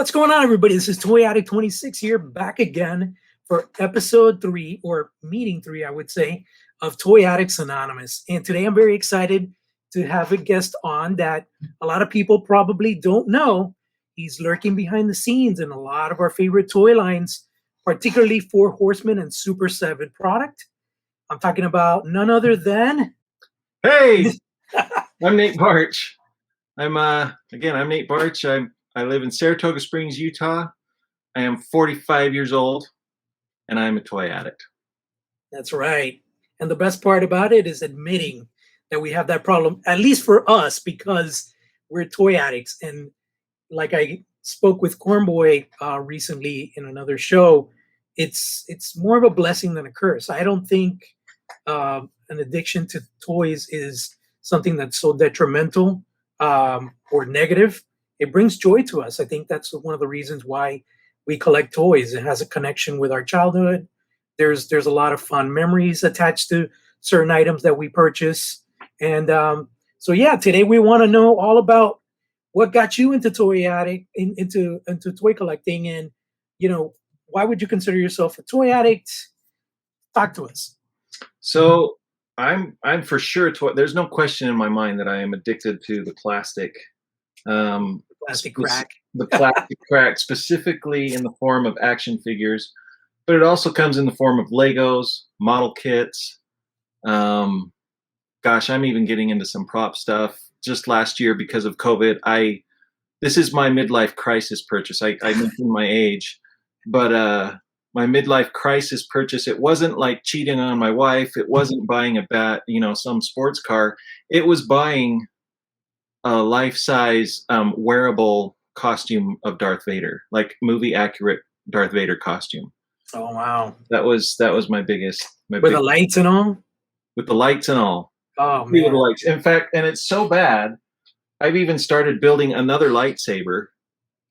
What's going on, everybody? This is Toy Addict 26 here, back again for episode 3, or meeting 3, I would say, of Toy Addicts Anonymous. And today I'm very excited to have a guest on that a lot of people probably don't know. He's lurking behind the scenes in a lot of our favorite toy lines, particularly Four Horsemen and Super 7 product. I'm talking about none other than... Hey, I'm Nate Baertsch. I'm Nate Baertsch. I live in Saratoga Springs, Utah. I am 45 years old, and I'm a toy addict. That's right. And the best part about it is admitting that we have that problem, at least for us, because we're toy addicts. And like I spoke with Cornboy recently in another show, it's more of a blessing than a curse. I don't think an addiction to toys is something that's so detrimental or negative. It brings joy to us. I think that's one of the reasons why we collect toys. It has a connection with our childhood. There's a lot of fun memories attached to certain items that we purchase. And so yeah, today we want to know all about what got you into toy addict, into toy collecting, and why would you consider yourself a toy addict? Talk to us. So I'm for sure there's no question in my mind that I am addicted to the plastic. Plastic crack. The plastic crack, specifically in the form of action figures, but it also comes in the form of Legos, model kits. I'm even getting into some prop stuff. Just last year, because of COVID, this is my midlife crisis purchase. I mentioned my age, but my midlife crisis purchase, it wasn't like cheating on my wife. It wasn't buying some sports car. It was buying a life-size wearable costume of Darth Vader, like movie accurate Darth Vader costume. Oh wow. That was my biggest. With the lights and all? With the lights and all. Oh man. With the lights. In fact, and it's so bad, I've even started building another lightsaber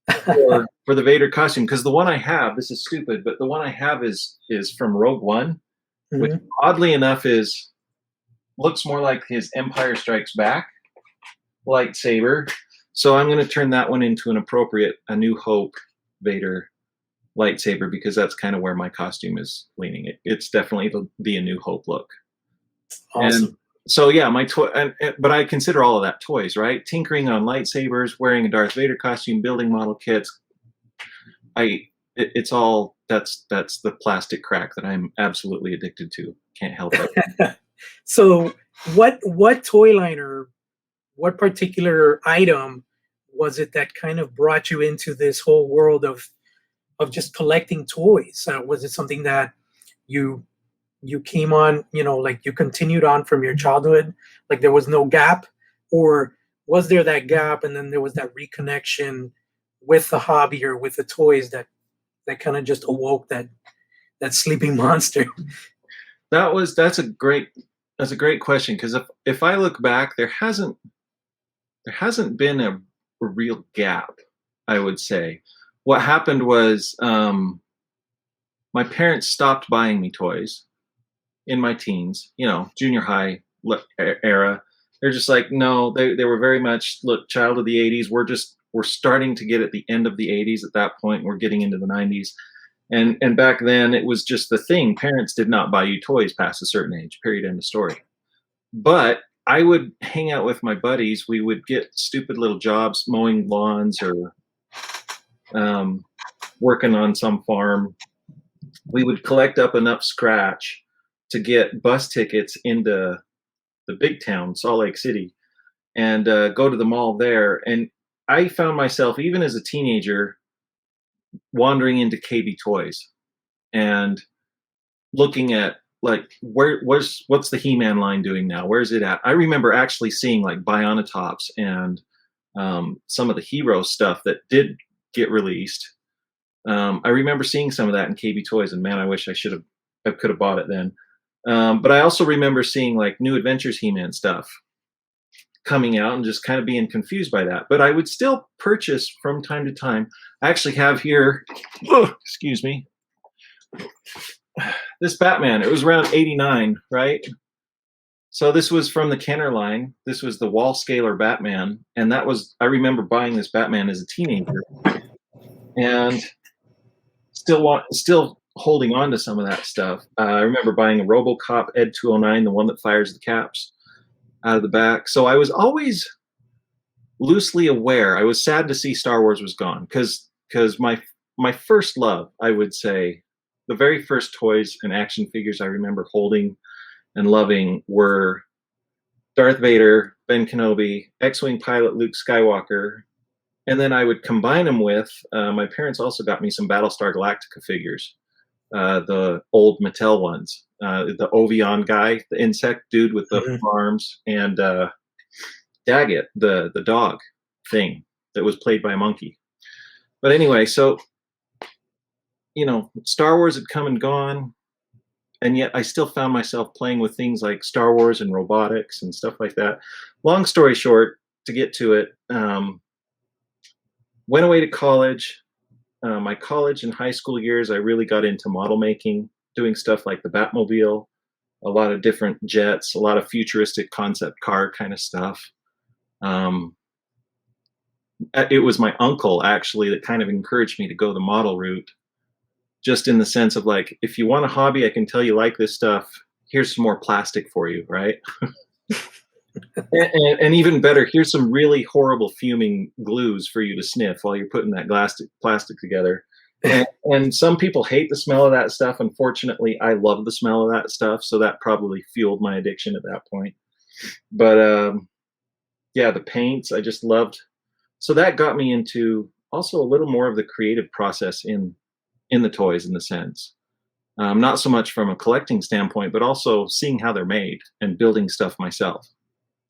for the Vader costume, because the one I have, this is stupid, but the one I have is from Rogue One, which oddly enough looks more like his Empire Strikes Back lightsaber. So I'm going to turn that one into A New Hope Vader lightsaber, because that's kind of where my costume is leaning. It's definitely the A New Hope look. Awesome. And so yeah, my toy, but I consider all of that toys, right? Tinkering on lightsabers, wearing a Darth Vader costume, building model kits. It's all that's the plastic crack that I'm absolutely addicted to. Can't help it. So what toy line or what particular item was it that kind of brought you into this whole world of just collecting toys? Was it something that you came on, like you continued on from your childhood, like there was no gap, or was there that gap and then there was that reconnection with the hobby or with the toys that kind of just awoke that sleeping monster? That's a great question, because if I look back, there hasn't been a real gap, I would say. What happened was my parents stopped buying me toys in my teens, junior high era. They're just like, no, they were very much, look, child of the 80s. We're starting to get at the end of the 80s at that point. We're getting into the 90s. And back then it was just the thing. Parents did not buy you toys past a certain age, period, end of story. But I would hang out with my buddies. We would get stupid little jobs, mowing lawns or working on some farm. We would collect up enough scratch to get bus tickets into the big town, Salt Lake City, and go to the mall there. And I found myself, even as a teenager, wandering into KB Toys and looking at, like, what's the He-Man line doing now? Where's it at? I remember actually seeing like Bionatops and some of the hero stuff that did get released. I remember seeing some of that in KB Toys, and man, I wish I could have bought it then. But I also remember seeing like New Adventures He-Man stuff coming out and just kind of being confused by that. But I would still purchase from time to time. I actually have here, excuse me, this Batman. It was around 89, right? So this was from the Kenner line. This was the wall scaler Batman. And I remember buying this Batman as a teenager. and still holding on to some of that stuff. I remember buying a RoboCop Ed 209, the one that fires the caps out of the back. So I was always loosely aware. I was sad to see Star Wars was gone because my first love, I would say, the very first toys and action figures I remember holding and loving were Darth Vader, Ben Kenobi, X-Wing pilot Luke Skywalker, and then I would combine them with my parents also got me some Battlestar Galactica figures, the old Mattel ones, the Ovion guy, the insect dude with the arms, and Daggett, the dog thing that was played by a monkey. But anyway, so Star Wars had come and gone, and yet I still found myself playing with things like Star Wars and robotics and stuff like that. Long story short, to get to it, went away to college. My college and high school years, I really got into model making, doing stuff like the Batmobile, a lot of different jets, a lot of futuristic concept car kind of stuff. It was my uncle actually that kind of encouraged me to go the model route, just in the sense of like, if you want a hobby, I can tell you like this stuff. Here's some more plastic for you, right? and even better, here's some really horrible fuming glues for you to sniff while you're putting that plastic together. And some people hate the smell of that stuff. Unfortunately, I love the smell of that stuff, so that probably fueled my addiction at that point. But yeah, the paints I just loved. So that got me into also a little more of the creative process in the toys, in the sense. Not so much from a collecting standpoint, but also seeing how they're made and building stuff myself.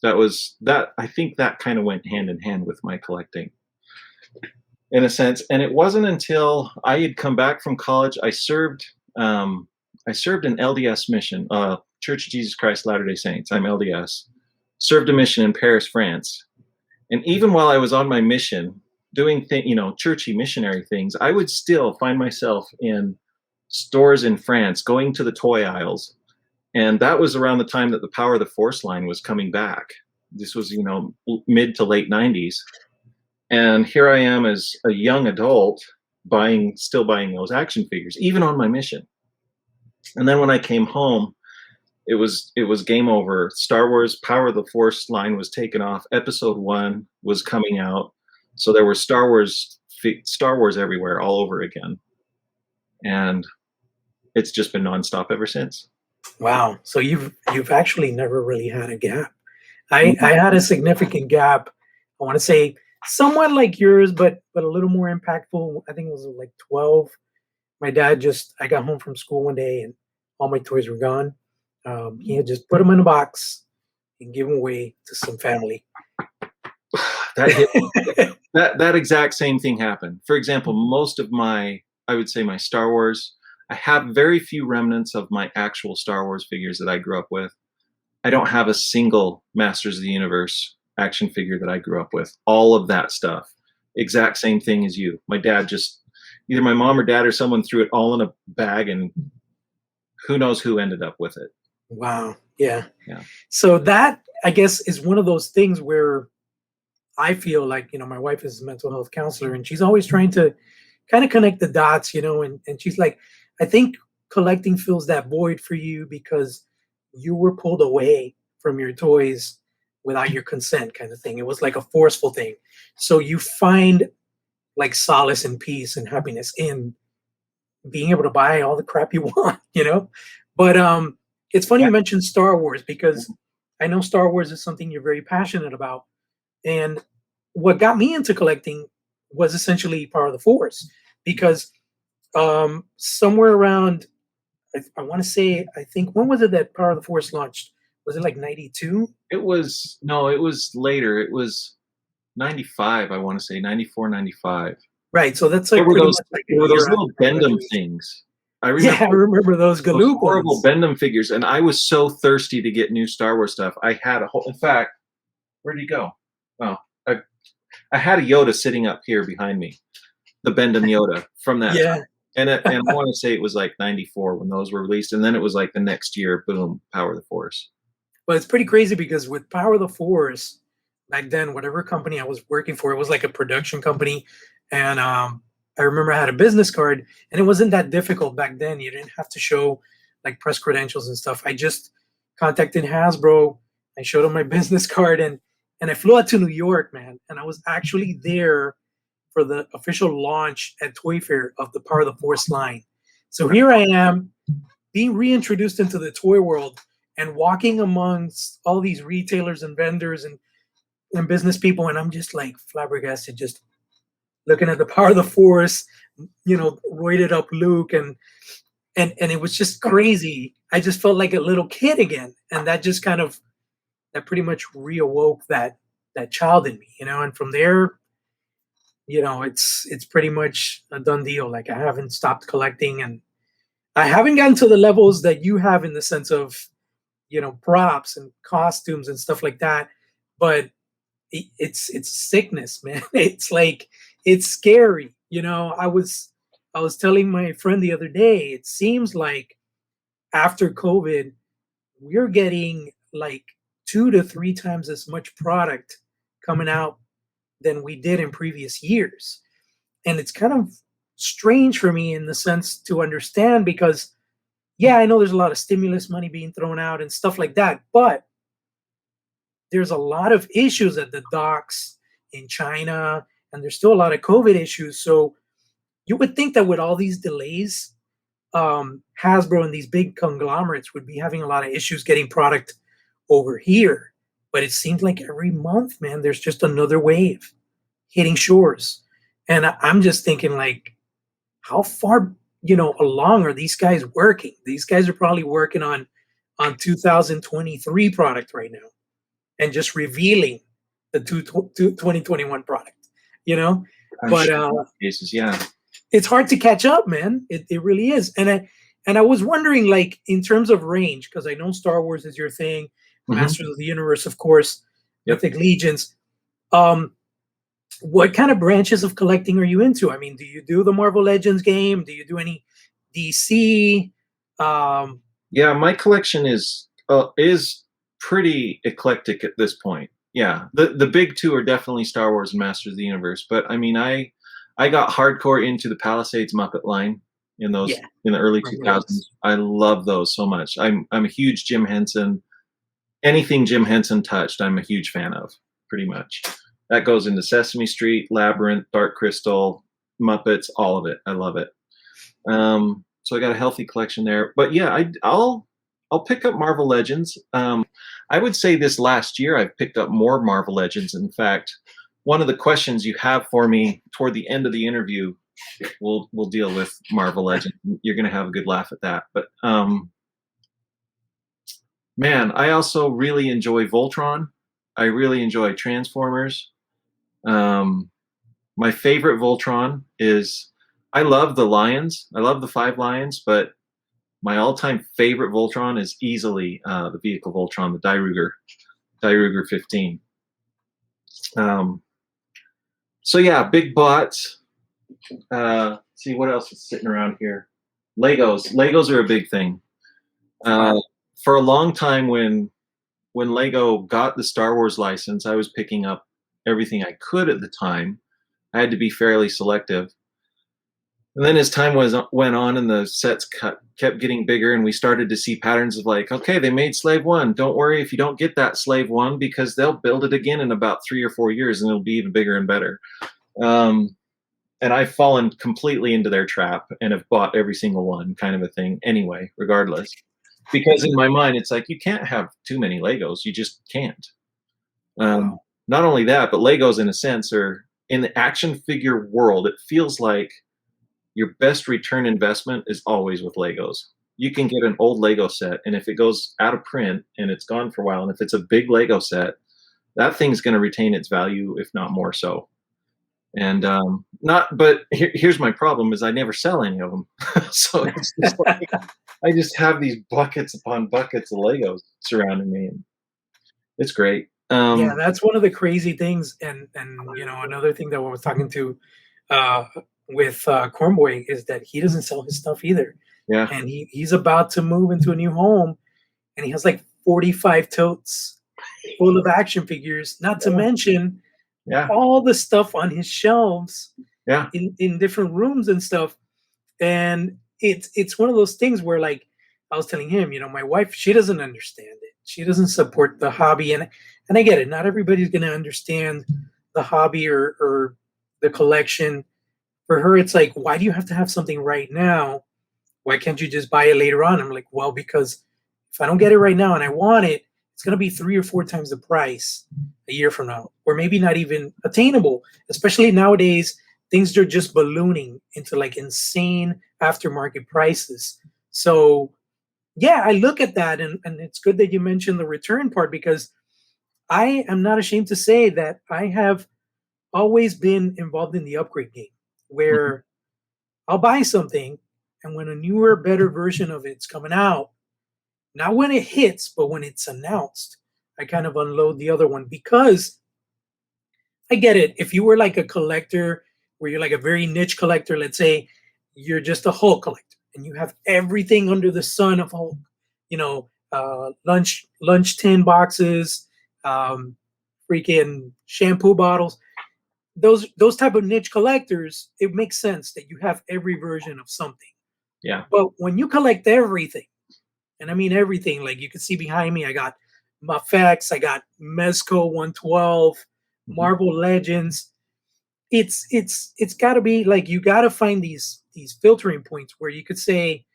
I think that kind of went hand in hand with my collecting, in a sense. And it wasn't until I had come back from college, I served an LDS mission, Church of Jesus Christ Latter-day Saints. I'm LDS. Served a mission in Paris, France. And even while I was on my mission, doing churchy missionary things, I would still find myself in stores in France, going to the toy aisles. And that was around the time that the Power of the Force line was coming back. This was, mid to late 90s. And here I am as a young adult still buying those action figures, even on my mission. And then when I came home, it was game over. Star Wars Power of the Force line was taken off. Episode 1 was coming out. So there were Star Wars everywhere, all over again. And it's just been nonstop ever since. Wow. So you've actually never really had a gap. I had a significant gap. I want to say somewhat like yours, but a little more impactful. I think it was like 12. My dad I got home from school one day and all my toys were gone. He had just put them in a box and give them away to some family. That exact same thing happened. For example, most of I would say my Star Wars, I have very few remnants of my actual Star Wars figures that I grew up with. I don't have a single Masters of the Universe action figure that I grew up with. All of that stuff, exact same thing as you. My dad either my mom or dad or someone threw it all in a bag, and who knows who ended up with it. Wow. Yeah. Yeah. So that, I guess, is one of those things where I feel like, my wife is a mental health counselor and she's always trying to kind of connect the dots, and she's like, I think collecting fills that void for you because you were pulled away from your toys without your consent, kind of thing. It was like a forceful thing. So you find like solace and peace and happiness in being able to buy all the crap you want, But it's funny you mentioned Star Wars because I know Star Wars is something you're very passionate about. And what got me into collecting was essentially Power of the Force, because somewhere around, I want to say, I think, when was it that Power of the Force launched? Was it like 92? It was later. It was 95, I want to say, 94, 95. Right. So that's like there were pretty those, much like there were those little Bendham things. I remember those Galoob horrible ones. Bendham figures, and I was so thirsty to get new Star Wars stuff. I had in fact, where did he go? Oh, I had a Yoda sitting up here behind me, the Bendham Yoda from that time. And I want to say it was like 94 when those were released, and then it was like the next year, boom, Power of the Force. But it's pretty crazy because with Power of the Force, back then, whatever company I was working for, it was like a production company, and I remember I had a business card, and it wasn't that difficult back then. You didn't have to show like press credentials and stuff. I just contacted Hasbro. I showed them my business card, and I flew out to New York, man. And I was actually there for the official launch at Toy Fair of the Power of the Force line. So here I am being reintroduced into the toy world and walking amongst all these retailers and vendors and business people, and I'm just like flabbergasted, just looking at the Power of the Force, roided up Luke, and it was just crazy. I just felt like a little kid again, and that just kind of that pretty much reawoke that child in me, and from there, it's pretty much a done deal. Like I haven't stopped collecting, and I haven't gotten to the levels that you have in the sense of props and costumes and stuff like that, but it's sickness, man. It's like it's scary. I was telling my friend the other day, it seems like after COVID, we're getting like 2 to 3 times as much product coming out than we did in previous years. And it's kind of strange for me in the sense to understand because, yeah, I know there's a lot of stimulus money being thrown out and stuff like that, but there's a lot of issues at the docks in China, and there's still a lot of COVID issues. So you would think that with all these delays, Hasbro and these big conglomerates would be having a lot of issues getting product over here. But it seems like every month, man, there's just another wave hitting shores. And I'm just thinking, like, how far, along are these guys working? These guys are probably working on 2023 product right now and just revealing the 2021 product, I'm But sure cases, yeah. it's hard to catch up, man. It really is. And I was wondering, like, in terms of range, because I know Star Wars is your thing, Mhm. Masters of the Universe, of course, Yep. Mythic Legions. Um, what kind of branches of collecting are you into? I mean, do you do the Marvel Legends game? Do you do any DC? Um, Yeah, my collection is pretty eclectic at this point. Yeah, the big two are definitely Star Wars and Masters of the Universe. But I mean, I got hardcore into the Palisades Muppet line yeah, in the early Marvel 2000s. Legends. I love those so much. I'm a huge Jim Henson. Anything Jim Henson touched, I'm a huge fan of. Pretty much. That goes into Sesame Street, Labyrinth, Dark Crystal, Muppets, all of it. I love it. So I got a healthy collection there. But yeah, I'll pick up Marvel Legends. I would say this last year I've picked up more Marvel Legends. In fact, one of the questions you have for me toward the end of the interview will deal with Marvel Legends. You're gonna have a good laugh at that. But man, I also really enjoy Voltron. I really enjoy Transformers. Um, my favorite Voltron is I love the lions. I love the 5 lions, but my all-time favorite Voltron is easily the vehicle Voltron, the Dairuger 15. Um, so yeah, big bots. See what else is sitting around here. Legos are a big thing. Uh, Wow. for a long time, when Lego got the Star Wars license, I was picking up everything I could at the time. I had to be fairly selective. And then as time went on and the sets kept getting bigger, and we started to see patterns of like, okay, they made Slave One. Don't worry if you don't get that Slave One because they'll build it again in about 3 or 4 years and it'll be even bigger and better. And I've fallen completely into their trap and have bought every single one, kind of a thing anyway, regardless. Because in my mind, it's like you can't have too many Legos. You just can't. Um, Wow. not only that, but Legos, in a sense, are in the action figure world. It feels like your best return investment is always with Legos. You can get an old Lego set, and if it goes out of print and it's gone for a while, and if it's a big Lego set, that thing's going to retain its value, if not more so. And not, but here's my problem: is I never sell any of them. So it's just like I just have these buckets upon buckets of Legos surrounding me, and it's great. Yeah, that's one of the crazy things, and another thing that I was talking to uh, with Cornboy is that he doesn't sell his stuff either, Yeah, and he's about to move into a new home, and he has like 45 totes full of action figures, not to mention yeah, all the stuff on his shelves Yeah. in different rooms and stuff. And it's one of those things where, like, I was telling him, my wife, she doesn't understand it. She doesn't support the hobby, and I get it. Not everybody's going to understand the hobby or the collection. For her, it's like, why do you have to have something right now? Why can't you just buy it later on? I'm like, well, because if I don't get it right now and I want it, it's going to be 3 or 4 times the price a year from now, or maybe not even attainable. Especially nowadays, things are just ballooning into like insane aftermarket prices. So yeah, I look at that, and it's good that you mentioned the return part, because I am not ashamed to say that I have always been involved in the upgrade game, Mhm. where I'll buy something, and when a newer, better version of it's coming out, not when it hits, but when it's announced, I kind of unload the other one, because I get it. If you were like a collector, where you're like a very niche collector, let's say you're just a Hulk collector and you have everything under the sun of Hulk, lunch tin boxes, um, freaking shampoo bottles. Those type of niche collectors, it makes sense that you have every version of something. Yeah. But when you collect everything, and I mean everything, like you can see behind me, I got Mafex, I got Mezco 112, Mhm. Marvel Legends. It's got to be like, you got to find these filtering points where you could say,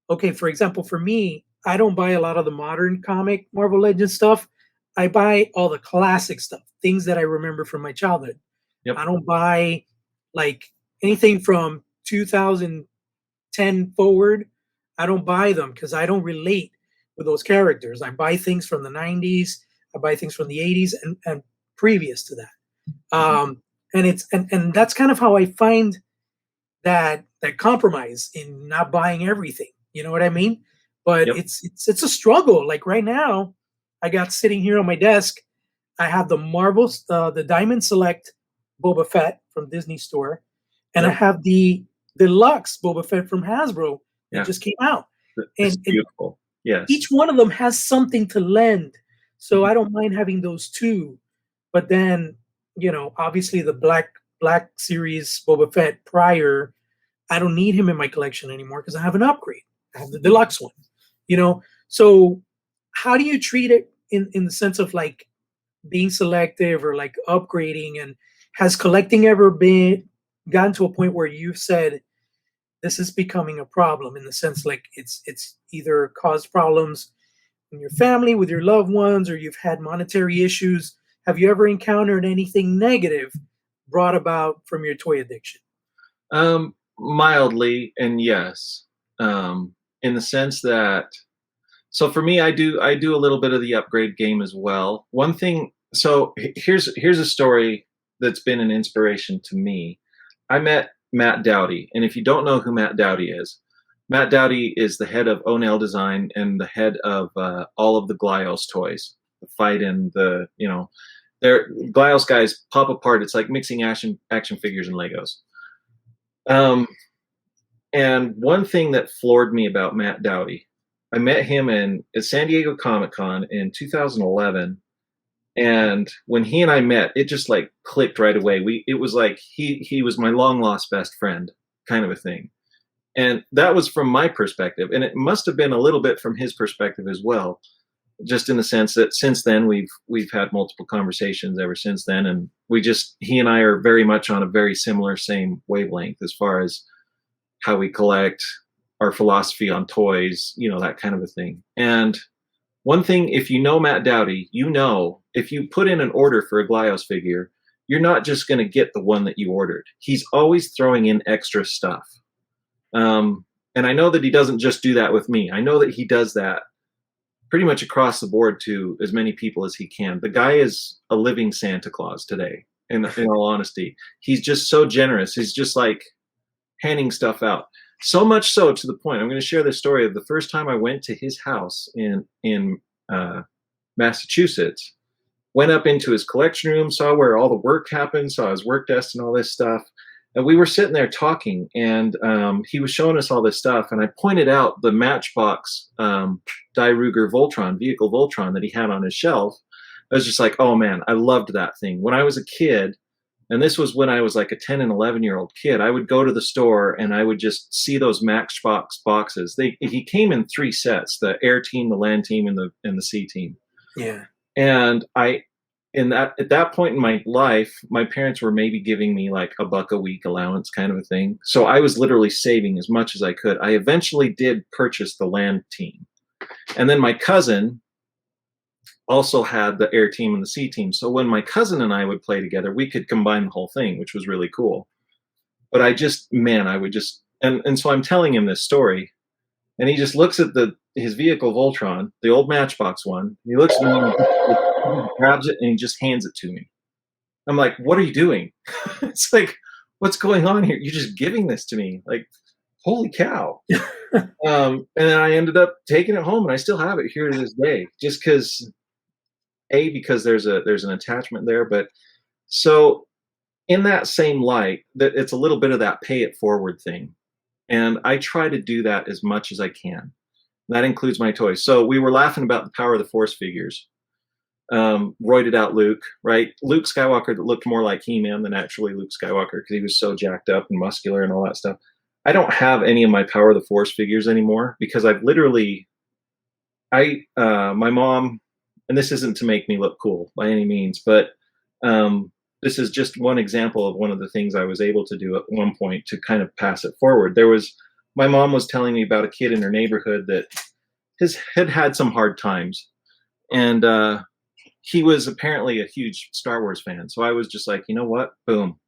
okay, for example, for me, I don't buy a lot of the modern comic Marvel Legends stuff. I buy all the classic stuff, things that I remember from my childhood. Yep. I don't buy like anything from 2010 forward. I don't buy them because I don't relate with those characters. I buy things from the 90s. I buy things from the 80s and previous to that. Mhm. And that's kind of how I find that compromise in not buying everything. You know what I mean? But Yep. it's a struggle. Like right now, I got sitting here on my desk, I have the Marvels, the Diamond Select Boba Fett from Disney Store, and I Yep. have the deluxe Boba Fett from Hasbro that Yeah. just came out. It's And beautiful. Yes. each one of them has something to lend. So Mhm. I don't mind having those two. But then, obviously the Black Series Boba Fett prior, I don't need him in my collection anymore because I have an upgrade. I have the deluxe one. You know, so how do you treat it in the sense of like being selective or like upgrading? And has collecting ever been gotten to a point where you've said this is becoming a problem, in the sense like it's either caused problems in your family, with your loved ones, or you've had monetary issues? Have you ever encountered anything negative brought about from your toy addiction? Mildly, and yes, in the sense that, so for me, I do a little bit of the upgrade game as well. One thing, so here's a story that's been an inspiration to me. I met Matt Dowdy, and if you don't know who Matt Dowdy is the head of Onel Design and the head of all of the Glios toys. The fight and their Glios guys pop apart. It's like mixing action figures and Legos. Um, and one thing that floored me about Matt Dowdy, I met him at San Diego Comic Con in 2011. And when he and I met, it just like clicked right away. It was like he was my long lost best friend, kind of a thing. And that was from my perspective, and it must have been a little bit from his perspective as well. Just in the sense that since then we've had multiple conversations ever since then, and he and I are very much on a very similar same wavelength as far as how we collect, our philosophy on toys, that kind of a thing. And one thing, if you know Matt Dowdy, if you put in an order for a Glios figure, you're not just going to get the one that you ordered. He's always throwing in extra stuff. And I know that he doesn't just do that with me. I know that he does that pretty much across the board to as many people as he can. The guy is a living Santa Claus today, in all honesty. He's just so generous. He's just like handing stuff out. So much so to the point, I'm going to share this story of the first time I went to his house in Massachusetts. Went up into his collection room, saw where all the work happened, saw his work desk and all this stuff. And we were sitting there talking, and he was showing us all this stuff. And I pointed out the Matchbox Die Ruger vehicle Voltron that he had on his shelf. I was just like, oh man, I loved that thing. When I was a kid, And this was when I was like a 10 and 11-year-old kid. I would go to the store and I would just see those Matchbox boxes. He came in 3 sets: the air team, the land team, and the sea team. Yeah. And at that point in my life, my parents were maybe giving me like $1 a week allowance kind of a thing. So I was literally saving as much as I could. I eventually did purchase the land team. And then my cousin also had the air team and the sea team. So when my cousin and I would play together, we could combine the whole thing, which was really cool. But I would just, and so I'm telling him this story, and he just looks at his vehicle Voltron, the old Matchbox one. He looks at me and he grabs it and he just hands it to me. I'm like, what are you doing? It's like, what's going on here? You're just giving this to me. Like, holy cow. And then I ended up taking it home, and I still have it here to this day, just because there's an attachment there. But so in that same light, that it's a little bit of that pay it forward thing. And I try to do that as much as I can. That includes my toys. So we were laughing about the Power of the Force figures. Roided out Luke, right? Luke Skywalker that looked more like He-Man than actually Luke Skywalker, because he was so jacked up and muscular and all that stuff. I don't have any of my Power of the Force figures anymore, because I've literally, my mom, and this isn't to make me look cool by any means, but this is just one example of one of the things I was able to do at one point to kind of pass it forward. My mom was telling me about a kid in her neighborhood that had some hard times, and he was apparently a huge Star Wars fan. So I was just like, you know what? Boom.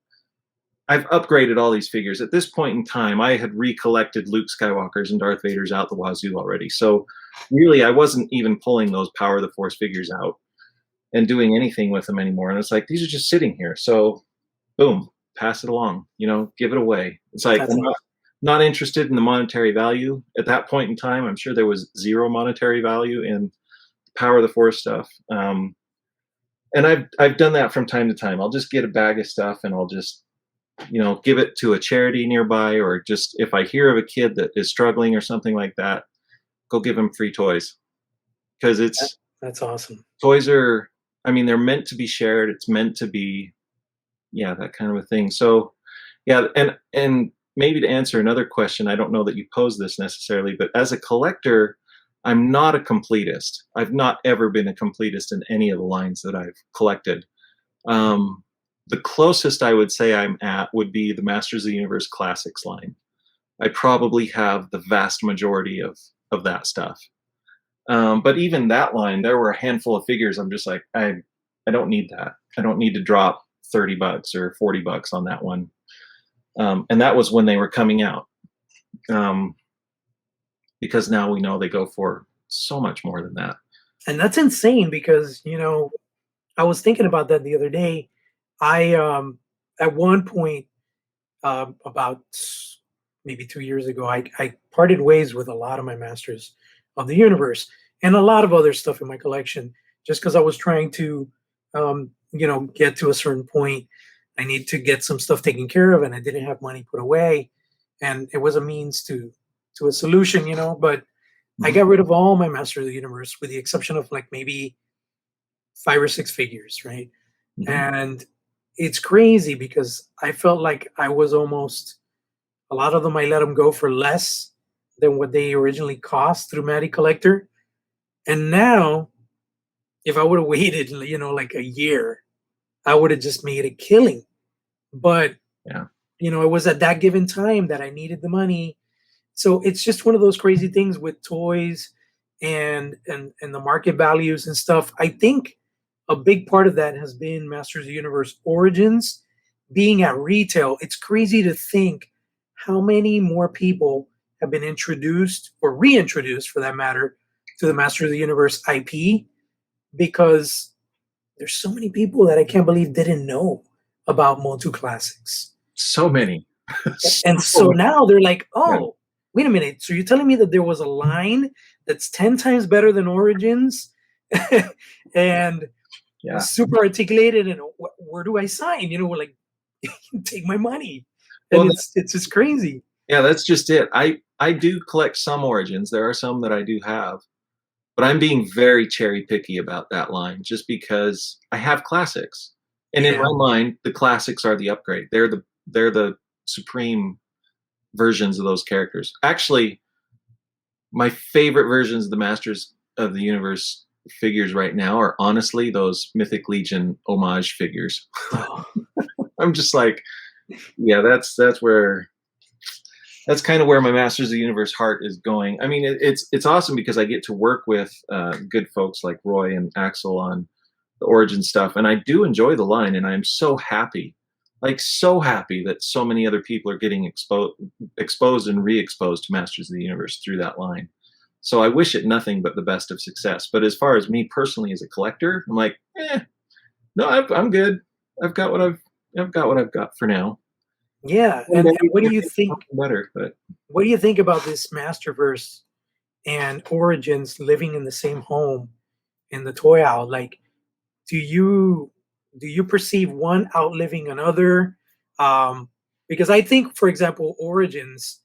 I've upgraded all these figures. At this point in time, I had recollected Luke Skywalkers and Darth Vaders out the wazoo already. So really, I wasn't even pulling those Power of the Force figures out and doing anything with them anymore. And it's like, these are just sitting here. So boom, pass it along, give it away. It's like, I'm not interested in the monetary value. At that point in time, I'm sure there was zero monetary value in Power of the Force stuff. And I've done that from time to time. I'll just get a bag of stuff and I'll just, give it to a charity nearby, or just if I hear of a kid that is struggling or something like that, go give them free toys. Because that's awesome. Toys are, they're meant to be shared. It's meant to be, that kind of a thing. So, and maybe to answer another question, I don't know that you posed this necessarily, but as a collector, I'm not a completist. I've not ever been a completist in any of the lines that I've collected. The closest I would say I'm at would be the Masters of the Universe Classics line. I probably have the vast majority of that stuff. But even that line, there were a handful of figures. I'm just like, I don't need that. I don't need to drop $30 or $40 on that one. And that was when they were coming out. Because now we know they go for so much more than that. And that's insane, because, I was thinking about that the other day. I, at one point, about maybe 2 years ago, I parted ways with a lot of my Masters of the Universe and a lot of other stuff in my collection, just because I was trying to, get to a certain point. I need to get some stuff taken care of, and I didn't have money put away, and it was a means to a solution, but I got rid of all my Master of the Universe with the exception of like maybe 5 or 6 figures, right? Mm-hmm. And it's crazy because I felt like I was almost, a lot of them I let them go for less than what they originally cost through Matty Collector. And now, if I would have waited, like a year, I would have just made a killing. But, it was at that given time that I needed the money. So it's just one of those crazy things with toys and the market values and stuff. I think a big part of that has been Masters of the Universe Origins being at retail. It's crazy to think how many more people have been introduced or reintroduced, for that matter, to the Masters of the Universe IP, because there's so many people that I can't believe didn't know about Motu Classics. So many. And so now they're like, oh, wait a minute. So you're telling me that there was a line that's 10 times better than Origins and super articulated, and where do I sign? Like, take my money. And it's just crazy. Yeah, that's just it. I do collect some Origins. There are some that I do have, but I'm being very cherry picky about that line, just because I have classics. And in my mind, the classics are the upgrade. They're the supreme versions of those characters. Actually, my favorite versions of the Masters of the Universe figures right now are honestly those Mythic Legion homage figures. I'm just like, yeah, that's kind of where my Masters of the Universe heart is going. I mean, it's awesome because I get to work with good folks like Roy and Axel on the Origin stuff, and I do enjoy the line, and I'm so happy, like so happy that so many other people are getting exposed and re-exposed to Masters of the Universe through that line. So I wish it nothing but the best of success. But as far as me personally as a collector, I'm like, no, I'm good. I've got what I've got for now. Yeah, and what do you think? Better, but what do you think about this Masterverse and Origins living in the same home in the toy aisle? Like, do you perceive one outliving another? Because I think, for example, Origins,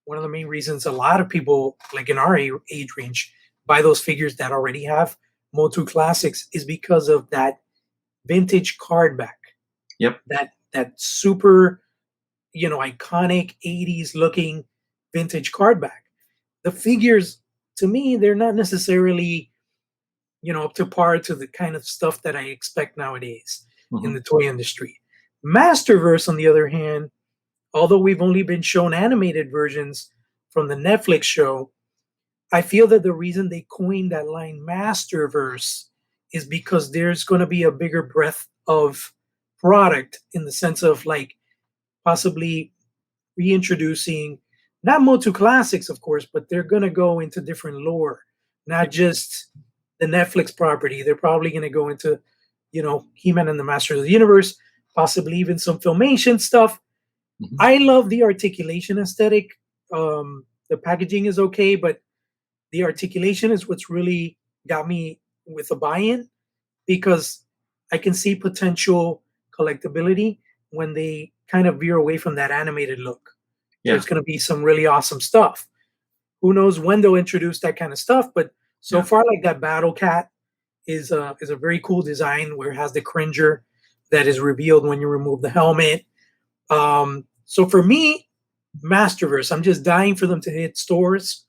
one of the main reasons a lot of people, like in our age range, buy those figures that already have Motu Classics is because of that vintage card back. Yep. That super, iconic 80s looking vintage card back. The figures, to me, they're not necessarily, up to par to the kind of stuff that I expect nowadays in the toy industry. Masterverse, on the other hand, although we've only been shown animated versions from the Netflix show, I feel that the reason they coined that line Masterverse is because there's going to be a bigger breadth of product in the sense of like possibly reintroducing not Motu Classics, of course, but they're going to go into different lore, not just the Netflix property. They're probably going to go into, He-Man and the Masters of the Universe, possibly even some Filmation stuff. I love the articulation aesthetic. The packaging is okay, but the articulation is what's really got me with a buy-in because I can see potential collectability when they kind of veer away from that animated look. Yeah. There's going to be some really awesome stuff. Who knows when they'll introduce that kind of stuff, but so far, like that Battle Cat is a very cool design where it has the cringer that is revealed when you remove the helmet. So for me, Masterverse, I'm just dying for them to hit stores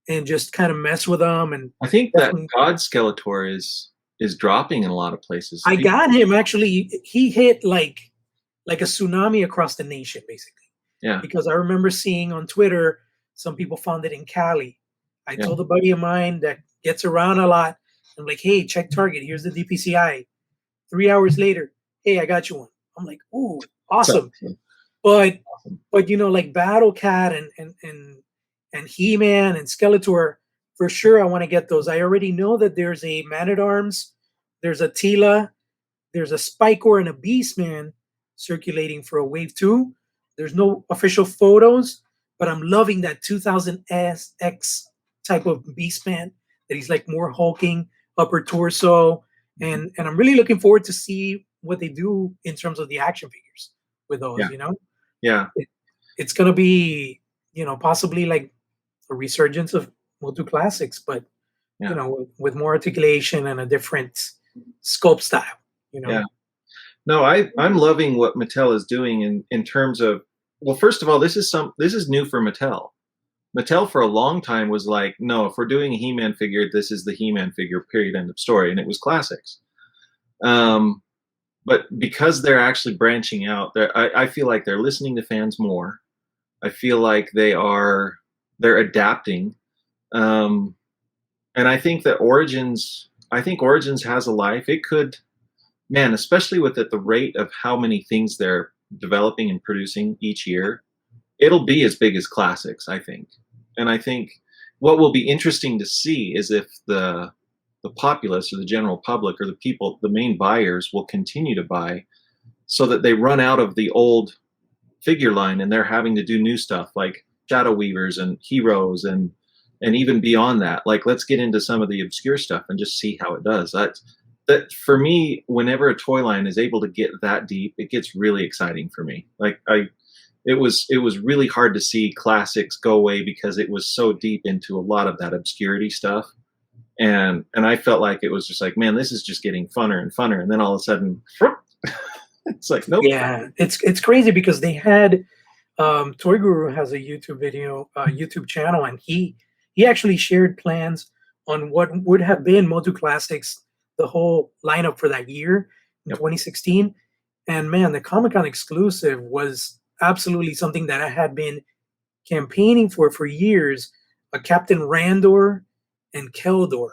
and just kind of mess with them. And I think that God Skeletor is dropping in a lot of places. I got him actually. He hit like a tsunami across the nation, basically. Yeah. Because I remember seeing on Twitter some people found it in Cali. I told a buddy of mine that gets around a lot. I'm like, hey, check Target. Here's the DPCI. 3 hours later, hey, I got you one. I'm like, ooh, awesome. But like Battle Cat and He-Man and Skeletor, for sure I want to get those. I already know that there's a Man-at-Arms, there's a Tila, there's a Spikor and a Beastman circulating for a Wave 2. There's no official photos, but I'm loving that 2000X type of Beastman that he's like more hulking upper torso. And I'm really looking forward to see what they do in terms of the action figures with those, Yeah. It's going to be, possibly like a resurgence of Motu Classics, but, with more articulation and a different sculpt style, Yeah. No, I'm loving what Mattel is doing in terms of, well, first of all, this is new for Mattel. Mattel for a long time was like, no, if we're doing a He-Man figure, this is the He-Man figure, period, end of story. And it was classics. But because they're actually branching out, I feel like they're listening to fans more. I feel like they're adapting. And I think that Origins has a life. It could, man, especially with at the rate of how many things they're developing and producing each year, it'll be as big as classics, I think. And I think what will be interesting to see is if the populace or the general public or the people, the main buyers, will continue to buy so that they run out of the old figure line and they're having to do new stuff like Shadow Weavers and Heroes and even beyond that. Like, let's get into some of the obscure stuff and just see how it does. That for me, whenever a toy line is able to get that deep, it gets really exciting for me. Like it was really hard to see classics go away because it was so deep into a lot of that obscurity stuff. And I felt like it was just like, man, this is just getting funner and funner. And then all of a sudden, It's like, nope. Yeah, it's crazy because they had Toy Guru has a YouTube video, YouTube channel, and he actually shared plans on what would have been Motu Classics, the whole lineup for that year in Yep. 2016. And man, the Comic Con exclusive was absolutely something that I had been campaigning for years. A Captain Randor and Keldor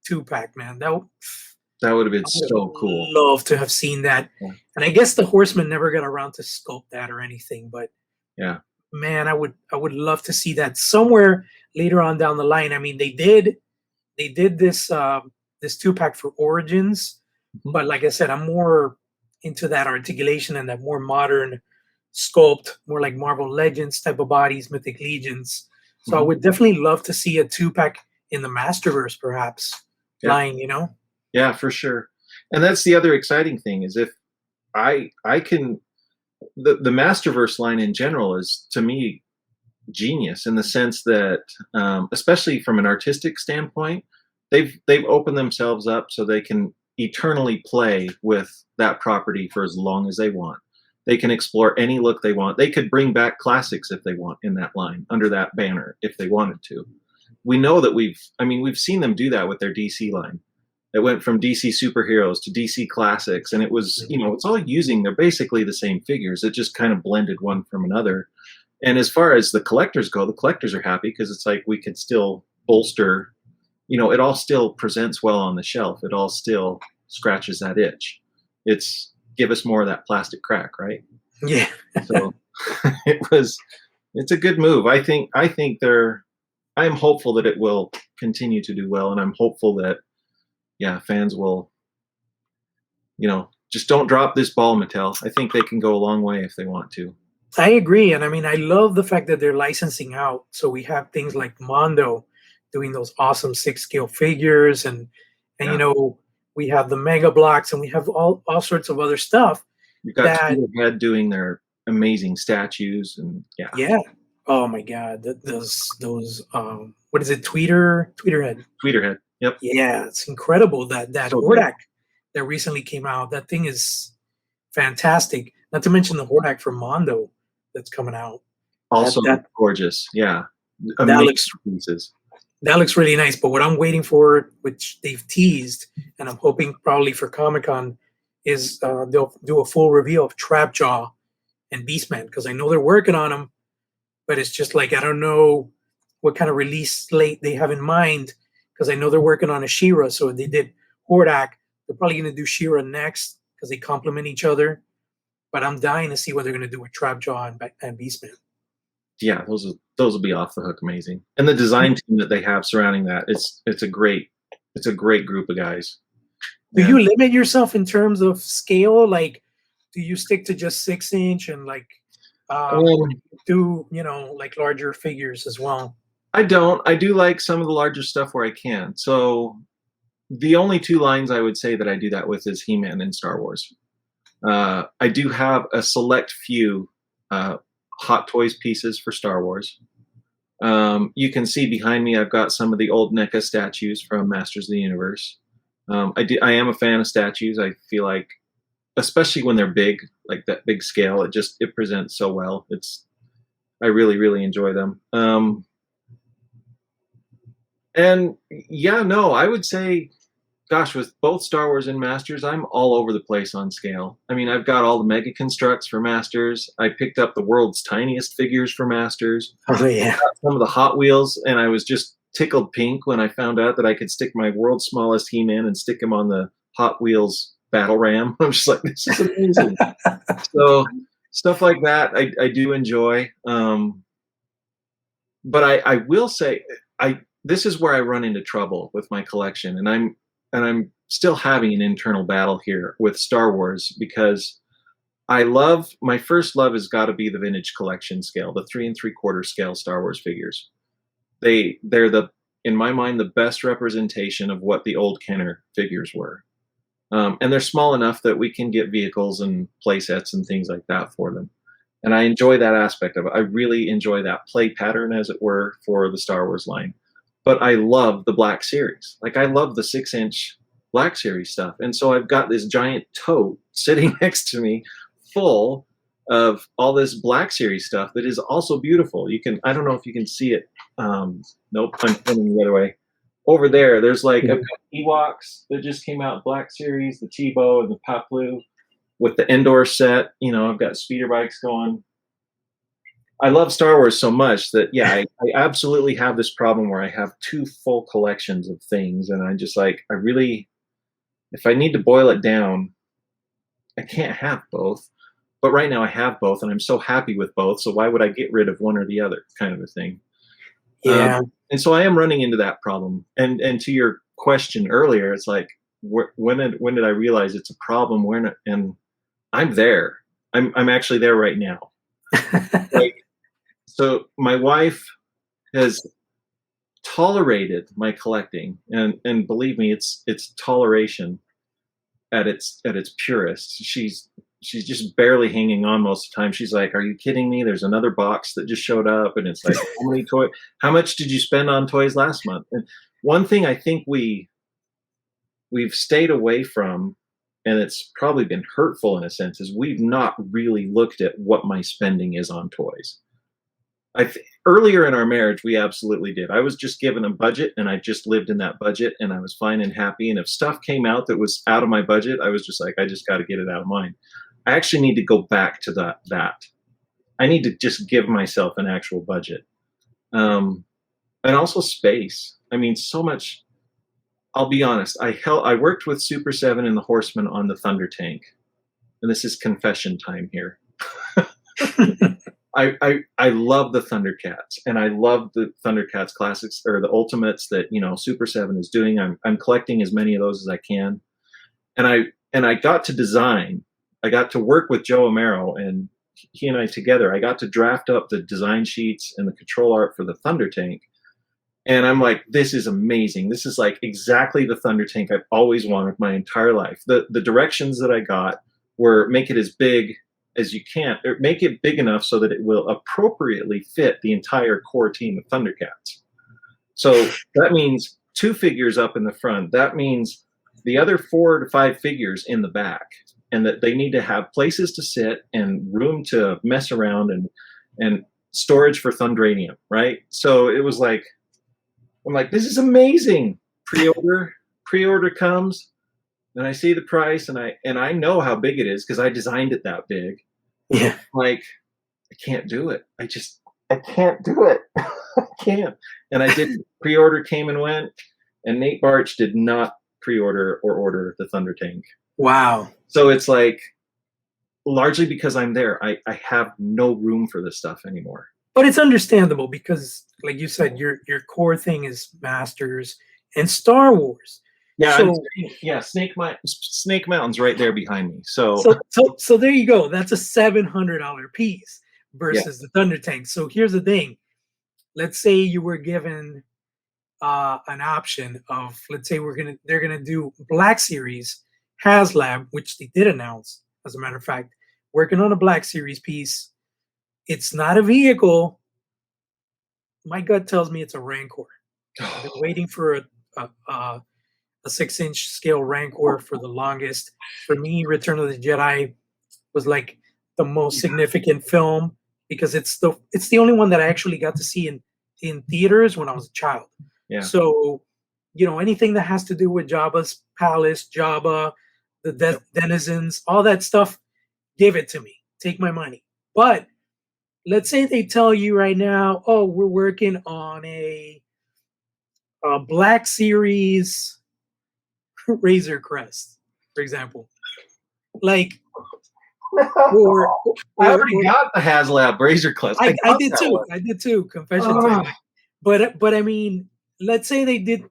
2-pack, man. That would have been I would so have cool. loved to have seen that. Yeah. And I guess the Horseman never got around to sculpt that or anything, but Yeah. man, I would love to see that somewhere later on down the line. I mean, they did this 2-pack for Origins, Mhm. but like I said, I'm more into that articulation and that more modern sculpt, more like Marvel Legends type of bodies, Mythic Legions. So I Mhm. would definitely love to see a 2-pack in the Masterverse, perhaps Yeah. line. Yeah, for sure. And that's the other exciting thing is if I can the Masterverse line in general is to me genius in the sense that especially from an artistic standpoint, they've opened themselves up so they can eternally play with that property for as long as they want. They can explore any look they want. They could bring back classics if they want in that line under that banner if they wanted to. We know that we've seen them do that with their DC line. It went from DC superheroes to DC classics, and it was, it's all they're basically the same figures. It just kind of blended one from another. And as far as the collectors go, the collectors are happy because it's like we can still bolster, it all still presents well on the shelf. It all still scratches that itch. It's give us more of that plastic crack, right? Yeah. So it's a good move. I am hopeful that it will continue to do well, and I'm hopeful that fans will, just don't drop this ball, Mattel. I think they can go a long way if they want to. I agree, and I mean, I love the fact that they're licensing out. So we have things like Mondo doing those awesome 6-scale figures, and Yeah. we have the Mega Blocks, and we have all sorts of other stuff. You've got Tweeterhead doing their amazing statues, and Yeah. Oh my God, those what is it? Tweeterhead. Tweeterhead. Yep. Yeah, it's incredible that So good. Hordak that recently came out. That thing is fantastic. Not to mention the Hordak from Mondo that's coming out. Also That gorgeous. Yeah. that Amazing looks pieces. that looks really nice. But what I'm waiting for, which they've teased, and I'm hoping probably for Comic Con, is they'll do a full reveal of Trapjaw and Beastman because I know they're working on them, but it's just like I don't know what kind of release slate they have in mind because I know they're working on a She-Ra. So they did Hordak. They're probably going to do She-Ra next because they complement each other. But I'm dying to see what they're going to do with Trapjaw and Beastman. Yeah, those will be off the hook amazing. And the design team that they have surrounding that, it's a great group of guys. Do you limit yourself in terms of scale? Like, do you stick to just 6-inch and like do like larger figures as well? I don't. I do like some of the larger stuff where I can. So the only two lines I would say that I do that with is He-Man and Star Wars. I do have a select few Hot Toys pieces for Star Wars. You can see behind me I've got some of the old NECA statues from Masters of the Universe. I am a fan of statues. I feel like, especially when they're big, like that big scale, it presents so well. I really, really enjoy them. I would say, gosh, with both Star Wars and Masters, I'm all over the place on scale. I mean, I've got all the Mega Constructs for Masters. I picked up the world's tiniest figures for Masters. Oh yeah. Some of the Hot Wheels, and I was just tickled pink when I found out that I could stick my world's smallest He-Man and stick him on the Hot Wheels Battle Ram. I'm just like, this is amazing. So stuff like that, I do enjoy. But I will say, this is where I run into trouble with my collection, and I'm still having an internal battle here with Star Wars because my first love has got to be the vintage collection scale, the 3 3/4 scale Star Wars figures. They're in my mind, the best representation of what the old Kenner figures were. And they're small enough that we can get vehicles and play sets and things like that for them. And I enjoy that aspect of it. I really enjoy that play pattern, as it were, for the Star Wars line. But I love the Black Series. Like, I love the 6-inch Black Series stuff. And so I've got this giant tote sitting next to me full of all this Black Series stuff that is also beautiful. I don't know if you can see it. Nope, I'm pointing the other way. Over there, there's like, I've got Ewoks that just came out, Black Series, the Tebow and the Paplu with the indoor set. I've got speeder bikes going. I love Star Wars so much that, yeah, I absolutely have this problem where I have two full collections of things. And I just like, if I need to boil it down, I can't have both. But right now I have both, and I'm so happy with both. So why would I get rid of one or the other, kind of a thing? Yeah. And so I am running into that problem. And to your question earlier, it's like, when did I realize it's a problem? And I'm there. I'm actually there right now. So my wife has tolerated my collecting, and believe me, it's toleration at its purest. She's just barely hanging on most of the time. She's like, "Are you kidding me? There's another box that just showed up," and it's like, how much did you spend on toys last month? And one thing I think we've stayed away from, and it's probably been hurtful in a sense, is we've not really looked at what my spending is on toys. Earlier in our marriage, we absolutely did. I was just given a budget, and I just lived in that budget, and I was fine and happy. And if stuff came out that was out of my budget, I was just like, I just got to get it out of mine. I actually need to go back to that. I need to just give myself an actual budget. And also space. I mean, so much. I'll be honest. I worked with Super 7 and the Horsemen on the Thunder Tank. And this is confession time here. I love the Thundercats, and I love the Thundercats classics, or the Ultimates that Super 7 is doing. I'm collecting as many of those as I can, and I got to design. I got to work with Joe Amaro, and he and I together. I got to draft up the design sheets and the control art for the Thunder Tank, and I'm like, this is amazing. This is like exactly the Thunder Tank I've always wanted my entire life. The directions that I got were make it as big as you can, or make it big enough so that it will appropriately fit the entire core team of Thundercats. So that means 2 figures up in the front. That means the other 4 to 5 figures in the back, and that they need to have places to sit and room to mess around and storage for Thundranium, right? So it was like, I'm like, this is amazing. Pre-order comes, and I see the price, and I know how big it is because I designed it that big. Yeah. Like, I can't do it. I can't do it. I can't. And I did. Pre-order came and went, and Nate Baertsch did not pre-order or order the Thunder Tank. Wow. So it's like, largely because I'm there, I have no room for this stuff anymore. But it's understandable because, like you said, your core thing is Masters and Star Wars. Yeah, Snake Mountain's right there behind me. So there you go. That's a $700 piece versus the Thunder Tank. So here's the thing. Let's say you were given an option of, let's say they're gonna do Black Series HasLab, which they did announce, as a matter of fact, working on a Black Series piece. It's not a vehicle. My gut tells me it's a Rancor. I've been waiting for a 6-inch scale Rancor for the longest. For me, Return of the Jedi was like the most significant film because it's the only one that I actually got to see in theaters when I was a child. Yeah. So, anything that has to do with Jabba's palace, Jabba, the denizens, all that stuff, give it to me. Take my money. But let's say they tell you right now, oh, we're working on a Black Series Razor Crest, for example. Like, I already got the HasLab Razor Crest. I did too. I did too. Confession time. But I mean, let's say they did,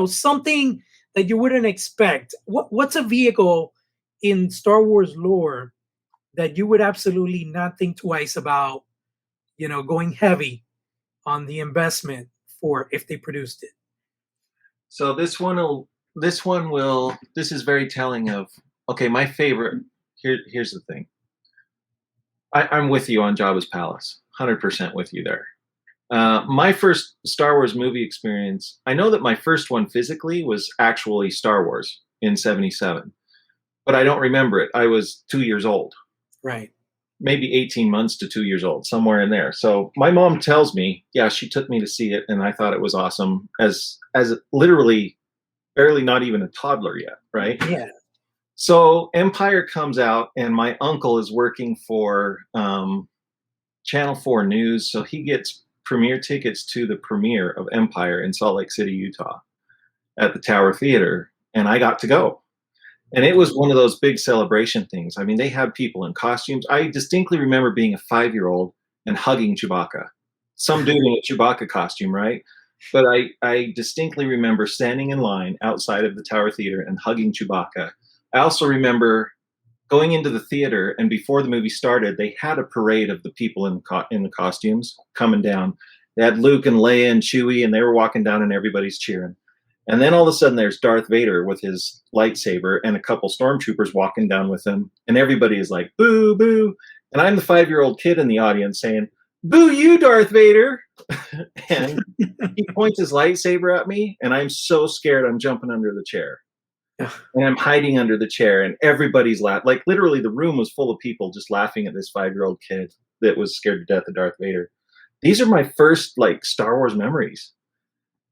something that you wouldn't expect. What's a vehicle in Star Wars lore that you would absolutely not think twice about, going heavy on the investment for if they produced it? So this is very telling of, okay, my favorite, here's the thing. I'm with you on Jabba's Palace, 100% with you there. My first Star Wars movie experience, I know that my first one physically was actually Star Wars. in 77. But I don't remember it. I was 2 years old. Right. Maybe 18 months to 2 years old, somewhere in there. So my mom tells me, yeah, she took me to see it, and I thought it was awesome as literally barely not even a toddler yet, right? Yeah. So Empire comes out, and my uncle is working for Channel 4 News, so he gets premiere tickets to the premiere of Empire in Salt Lake City, Utah, at the Tower Theater, and I got to go. And it was one of those big celebration things. I mean, they had people in costumes. I distinctly remember being a 5-year-old and hugging Chewbacca. Some dude in a Chewbacca costume, right? But I distinctly remember standing in line outside of the Tower Theater and hugging Chewbacca. I also remember going into the theater, and before the movie started, they had a parade of the people in the costumes coming down. They had Luke and Leia and Chewie, and they were walking down, and everybody's cheering. And then all of a sudden there's Darth Vader with his lightsaber and a couple stormtroopers walking down with him. And everybody is like, boo, boo. And I'm the 5-year-old kid in the audience saying, boo you, Darth Vader. And he points his lightsaber at me, and I'm so scared I'm jumping under the chair. And I'm hiding under the chair, and everybody's laughing. Like literally the room was full of people just laughing at this 5-year-old kid that was scared to death of Darth Vader. These are my first like Star Wars memories.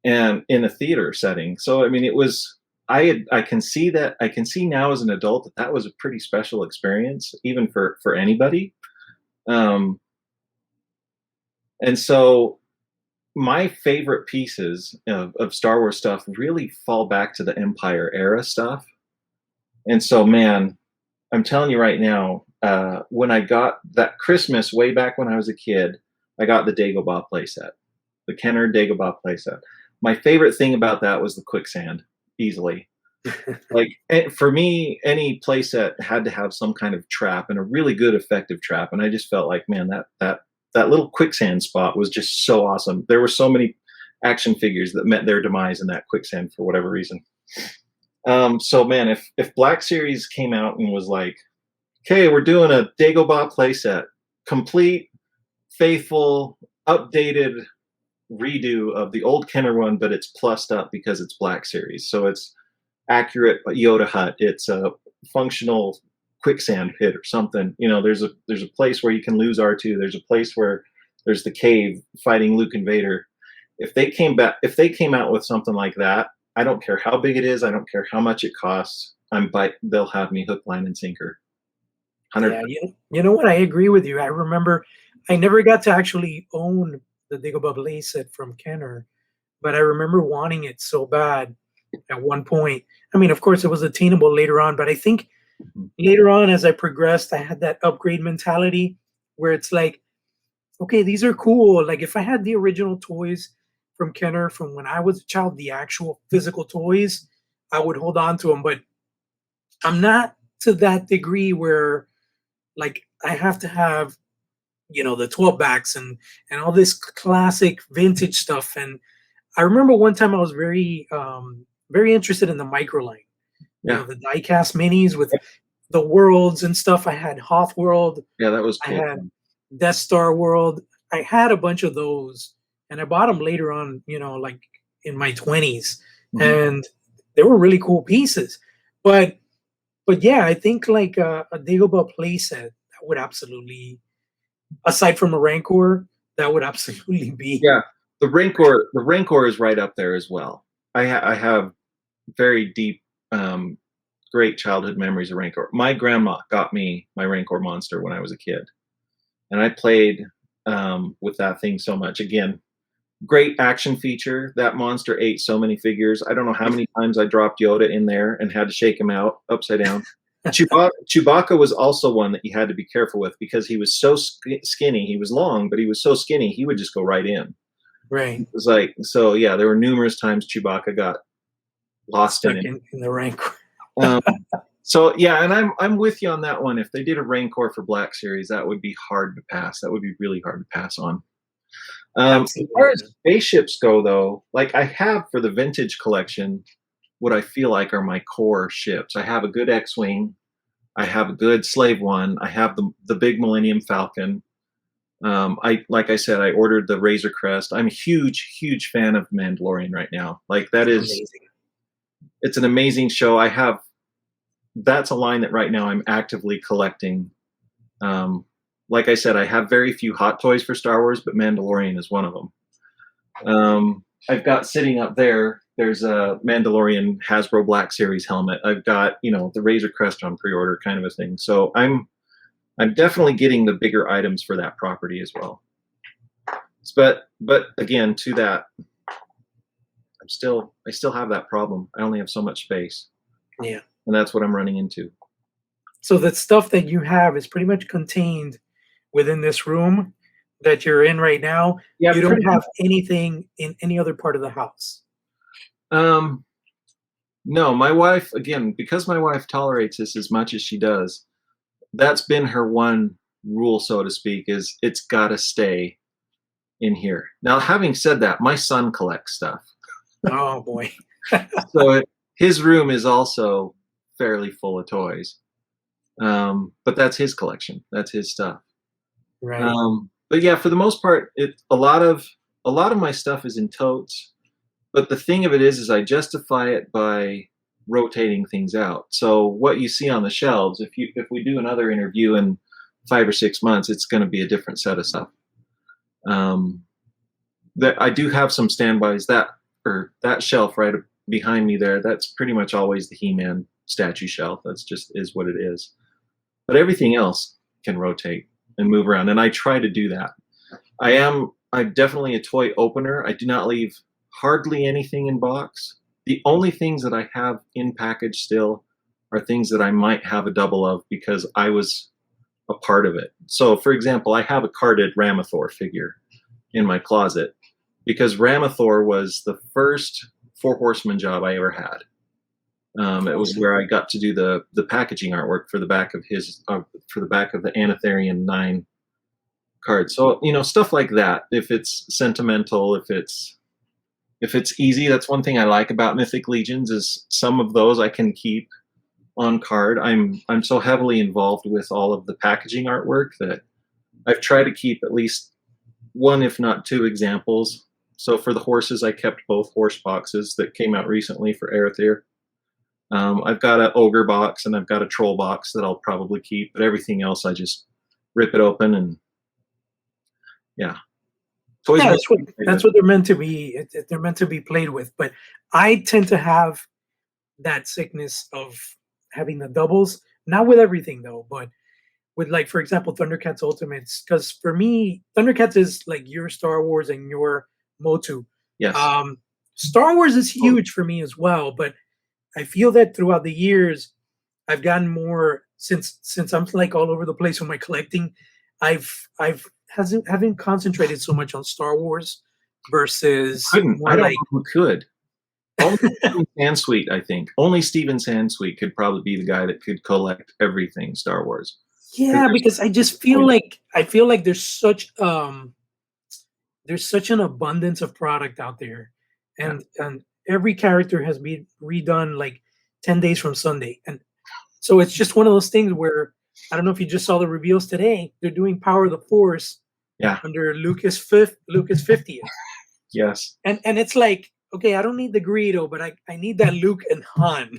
And in a theater setting. So I mean, it was I can see now as an adult that was a pretty special experience, even for anybody. And so my favorite pieces of Star Wars stuff really fall back to the Empire era stuff. And so, man, I'm telling you right now, when I got that Christmas way back when I was a kid, I got the Dagobah playset, the Kenner Dagobah playset. My favorite thing about that was the quicksand, easily. Like for me, any playset had to have some kind of trap, and a really good, effective trap. And I just felt like, man, that little quicksand spot was just so awesome. There were so many action figures that met their demise in that quicksand for whatever reason. So man, if Black Series came out and was like, okay, we're doing a Dagobah playset, complete, faithful, updated redo of the old Kenner one, but it's plussed up because it's Black Series. So it's accurate Yoda hut. It's a functional quicksand pit or something. You know, there's a place where you can lose R2. There's a place where there's the cave fighting Luke and Vader. If they came out with something like that, I don't care how big it is. I don't care how much it costs. They'll have me hook, line, and sinker. 100%. Yeah, you know what? I agree with you. I remember I never got to actually own the Dagobah playset from Kenner, but I remember wanting it so bad at one point. I mean, of course, it was attainable later on, but I think later on, as I progressed, I had that upgrade mentality where it's like, okay, these are cool. Like if I had the original toys from Kenner from when I was a child, the actual physical toys, I would hold on to them. But I'm not to that degree where like I have to have, you know, the 12 backs and all this classic vintage stuff. And I remember one time I was very interested in the microline. Yeah. You know, the diecast minis with the worlds and stuff. I had Hoth World. Yeah, that was cool. I had Death Star World. I had a bunch of those, and I bought them later on, you know, like in my 20s. And they were really cool pieces. But yeah, I think like a Dagobah playset that would absolutely, aside from a Rancor, that would absolutely be. Yeah, the Rancor is right up there as well. I have very deep, great childhood memories of Rancor. My grandma got me my Rancor monster when I was a kid, and I played with that thing so much. Again, great action feature. That monster ate so many figures. I don't know how many times I dropped Yoda in there and had to shake him out upside down. Chewbacca was also one that you had to be careful with because he was so skinny. He was long, but he was so skinny, he would just go right in. Right. It was like, so yeah, there were numerous times Chewbacca got lost in the Rancor. So yeah, and I'm with you on that one. If they did a Rancor for Black Series, that would be hard to pass. That would be really hard to pass on. As far as spaceships go, though, like I have for the vintage collection, what I feel like are my core ships. I have a good X-Wing. I have a good Slave One. I have the big Millennium Falcon. Like I said, I ordered the Razor Crest. I'm a huge fan of Mandalorian right now. Like that is amazing. it's an amazing show. That's a line that right now I'm actively collecting. Like I said, I have very few hot toys for Star Wars, but Mandalorian is one of them. I've got sitting up there, there's a Mandalorian Hasbro Black Series helmet. I've got, the Razor Crest on pre-order kind of a thing. So I'm definitely getting the bigger items for that property as well. But again, to that, I still have that problem. I only have so much space. Yeah. And that's what I'm running into. So the stuff that you have is pretty much contained within this room that you're in right now. Yeah, you don't have anything in any other part of the house. No, my wife, again, because my wife tolerates this as much as she does, that's been her one rule, so to speak, is it's got to stay in here. Now, having said that, my son collects stuff. Oh, boy. So his room is also fairly full of toys. But that's his collection. That's his stuff. Right. But yeah, for the most part, a lot of my stuff is in totes. But the thing of it is I justify it by rotating things out. So what you see on the shelves, if we do another interview in 5 or 6 months, it's going to be a different set of stuff. That I do have some standbys that shelf right behind me there. That's pretty much always the He-Man statue shelf. That's just is what it is. But everything else can rotate and move around, and I try to do that. I'm definitely a toy opener. I do not leave hardly anything in box. The only things that I have in package still are things that I might have a double of because I was a part of it. So, for example, I have a carded Ramathor figure in my closet because Ramathor was the first Four Horsemen job I ever had. It was where I got to do the packaging artwork for the back of the Anatharian 9 card. So, stuff like that. If it's sentimental, if it's easy, that's one thing I like about Mythic Legions is some of those I can keep on card. I'm so heavily involved with all of the packaging artwork that I've tried to keep at least one, if not two examples. So for the horses, I kept both horse boxes that came out recently for Aerithir. I've got an ogre box and I've got a troll box that I'll probably keep, but everything else I just rip it open and yeah. Toys Yeah, that's what they're meant to be. They're meant to be played with. But I tend to have that sickness of having the doubles, not with everything though, but with, like, for example, Thundercats Ultimates. Because for me, Thundercats is like your Star Wars and your Motu. Yes. Star Wars is huge for me as well, but I feel that throughout the years, I've gotten more since I'm like all over the place with my collecting. Haven't concentrated so much on Star Wars versus I don't know who could. Only Steven Sansweet, I think. Only Steven Sansweet could probably be the guy that could collect everything Star Wars. Yeah, because I just feel like there's such an abundance of product out there, and every character has been redone like 10 days from Sunday, and so it's just one of those things where I don't know if you just saw the reveals today. They're doing Power of the Force, under Lucas 50th. Yes, and it's like, okay, I don't need the Greedo, but I need that Luke and Han,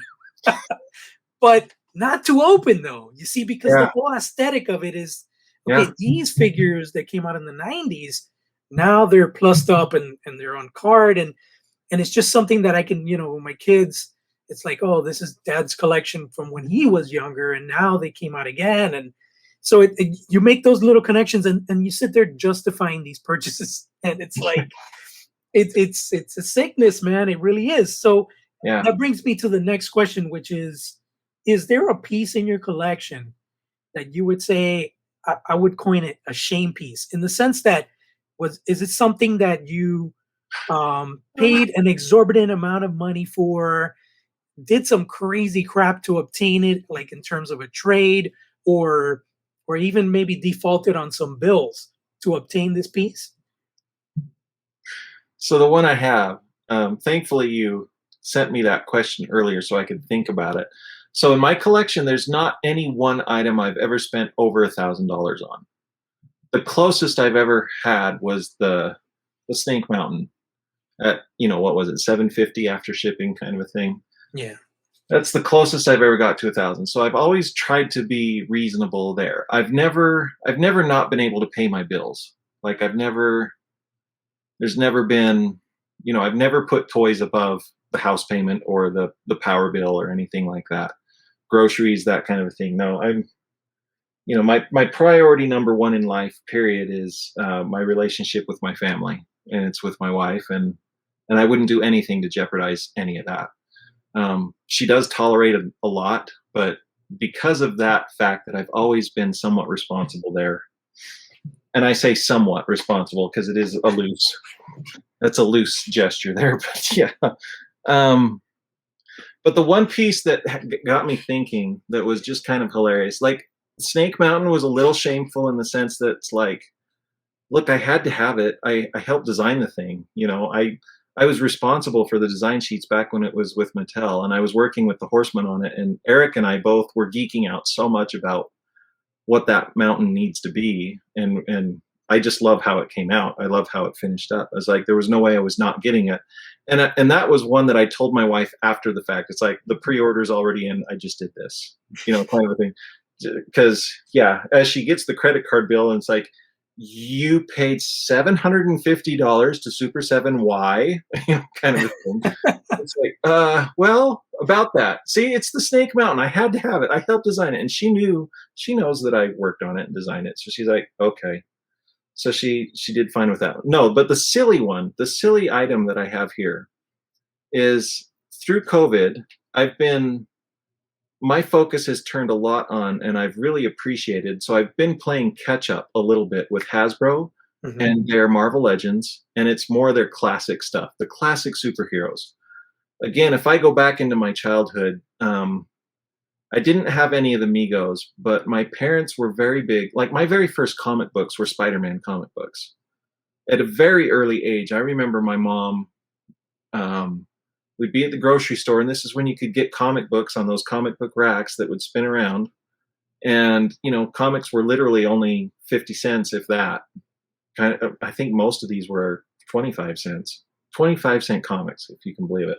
but not to open though. You see, because the whole aesthetic of it is okay. These figures that came out in the 90s, now they're plussed up and they're on card, and it's just something that I can, my kids, it's like, oh, this is Dad's collection from when he was younger, and now they came out again. And so you make those little connections, and you sit there justifying these purchases, and it's like, it's a sickness, man. It really is. So that brings me to the next question, which is there a piece in your collection that you would say, I would coin it a shame piece, in the sense that is it something that you paid an exorbitant amount of money for, did some crazy crap to obtain it, like in terms of a trade, or even maybe defaulted on some bills to obtain this piece? So the one I have, thankfully you sent me that question earlier so I could think about it. So in my collection, there's not any one item I've ever spent over $1,000 on. The closest I've ever had was the Snake Mountain at, what was it, $750 after shipping kind of a thing. Yeah. That's the closest I've ever got to 1,000. So I've always tried to be reasonable there. I've never not been able to pay my bills. Like there's never been, I've never put toys above the house payment or the power bill or anything like that. Groceries, that kind of a thing. No, my priority number one in life, period, is my relationship with my family, and it's with my wife, and I wouldn't do anything to jeopardize any of that. She does tolerate a lot, but because of that fact that I've always been somewhat responsible there, and I say somewhat responsible because it is that's a loose gesture there, but yeah. Um, but the one piece that got me thinking that was just kind of hilarious, like Snake Mountain was a little shameful in the sense that it's like, look, I had to have it. I helped design the thing. I was responsible for the design sheets back when it was with Mattel, and I was working with the Horseman on it. And Eric and I both were geeking out so much about what that mountain needs to be, and I just love how it came out. I love how it finished up. I was like, there was no way I was not getting it, and that was one that I told my wife after the fact. It's like the pre-order's already in. I just did this, kind of a thing. Because yeah, as she gets the credit card bill, and it's like, you paid $750 to Super 7. Why? Kind of a thing. It's like, well, about that. See, it's the Snake Mountain. I had to have it. I helped design it, and she knows that I worked on it and designed it. So she's like, okay. So she did fine with that. No, but the silly item that I have here is through COVID, my focus has turned a lot on, and I've really appreciated. So I've been playing catch up a little bit with Hasbro and their Marvel Legends, and it's more their classic stuff, the classic superheroes. Again, if I go back into my childhood, I didn't have any of the Migos, but my parents were very big. Like my very first comic books were Spider-Man comic books. At a very early age, I remember my mom, we'd be at the grocery store, and this is when you could get comic books on those comic book racks that would spin around. And, comics were literally only 50 cents, if that. I think most of these were 25 cents. 25-cent comics, if you can believe it.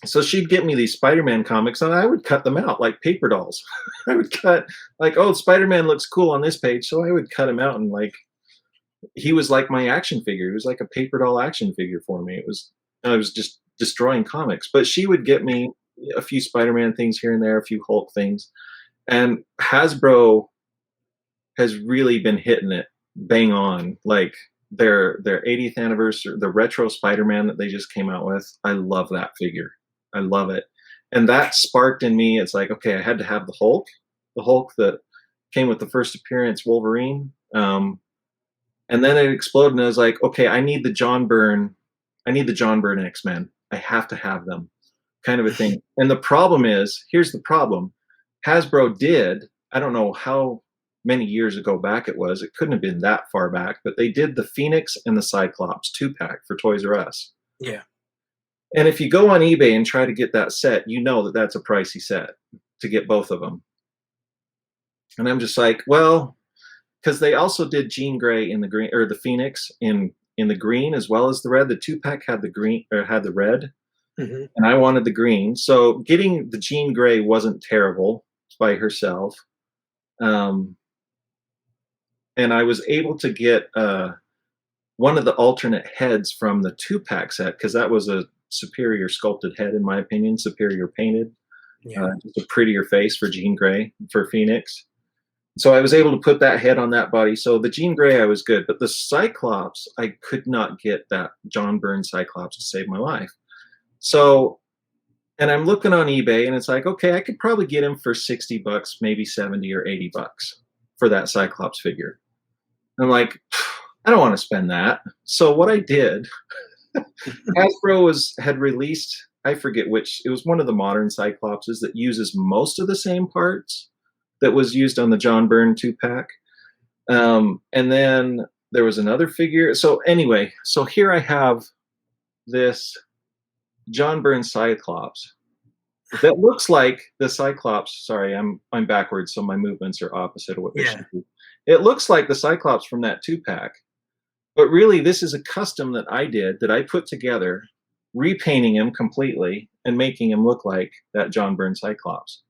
So she'd get me these Spider-Man comics, and I would cut them out like paper dolls. I would cut, like, oh, Spider-Man looks cool on this page, so I would cut him out, and like, he was like my action figure. He was like a paper doll action figure for me. I was just destroying comics. But she would get me a few Spider-Man things here and there, a few Hulk things. And Hasbro has really been hitting it bang on. Like their 80th anniversary, the retro Spider-Man that they just came out with. I love that figure. I love it. And that sparked in me, it's like, okay, I had to have the Hulk that came with the first appearance, Wolverine. And then it exploded, and I was like, okay, I need the John Byrne X-Men. I have to have them, kind of a thing. And the problem is, here's the problem. Hasbro did, I don't know how many years ago back it was. It couldn't have been that far back, but they did the Phoenix and the Cyclops 2-pack for Toys R Us. Yeah. And if you go on eBay and try to get that set, that that's a pricey set to get both of them. And I'm just like, well, because they also did Jean Grey in the green, or the Phoenix in the green as well as the red. The 2-pack had the green, or had the red, and I wanted the green. So getting the Jean Grey wasn't terrible by herself. And I was able to get one of the alternate heads from the 2-pack set, because that was a superior sculpted head, in my opinion, superior painted. Just a prettier face for Jean Grey, for Phoenix. So I was able to put that head on that body. So the Jean Grey, I was good. But the Cyclops, I could not get that John Byrne Cyclops to save my life. So, and I'm looking on eBay, and it's like, okay, I could probably get him for $60, maybe 70 or $80 for that Cyclops figure. And I'm like, I don't want to spend that. So what I did, Hasbro had released, I forget which, it was one of the modern Cyclopses that uses most of the same parts that was used on the John Byrne 2-pack. And then there was another figure. So anyway, so here I have this John Byrne Cyclops that looks like the Cyclops. Sorry, I'm backwards, so my movements are opposite of what they should be. It looks like the Cyclops from that 2-pack, but really this is a custom that I did, that I put together repainting him completely and making him look like that John Byrne Cyclops.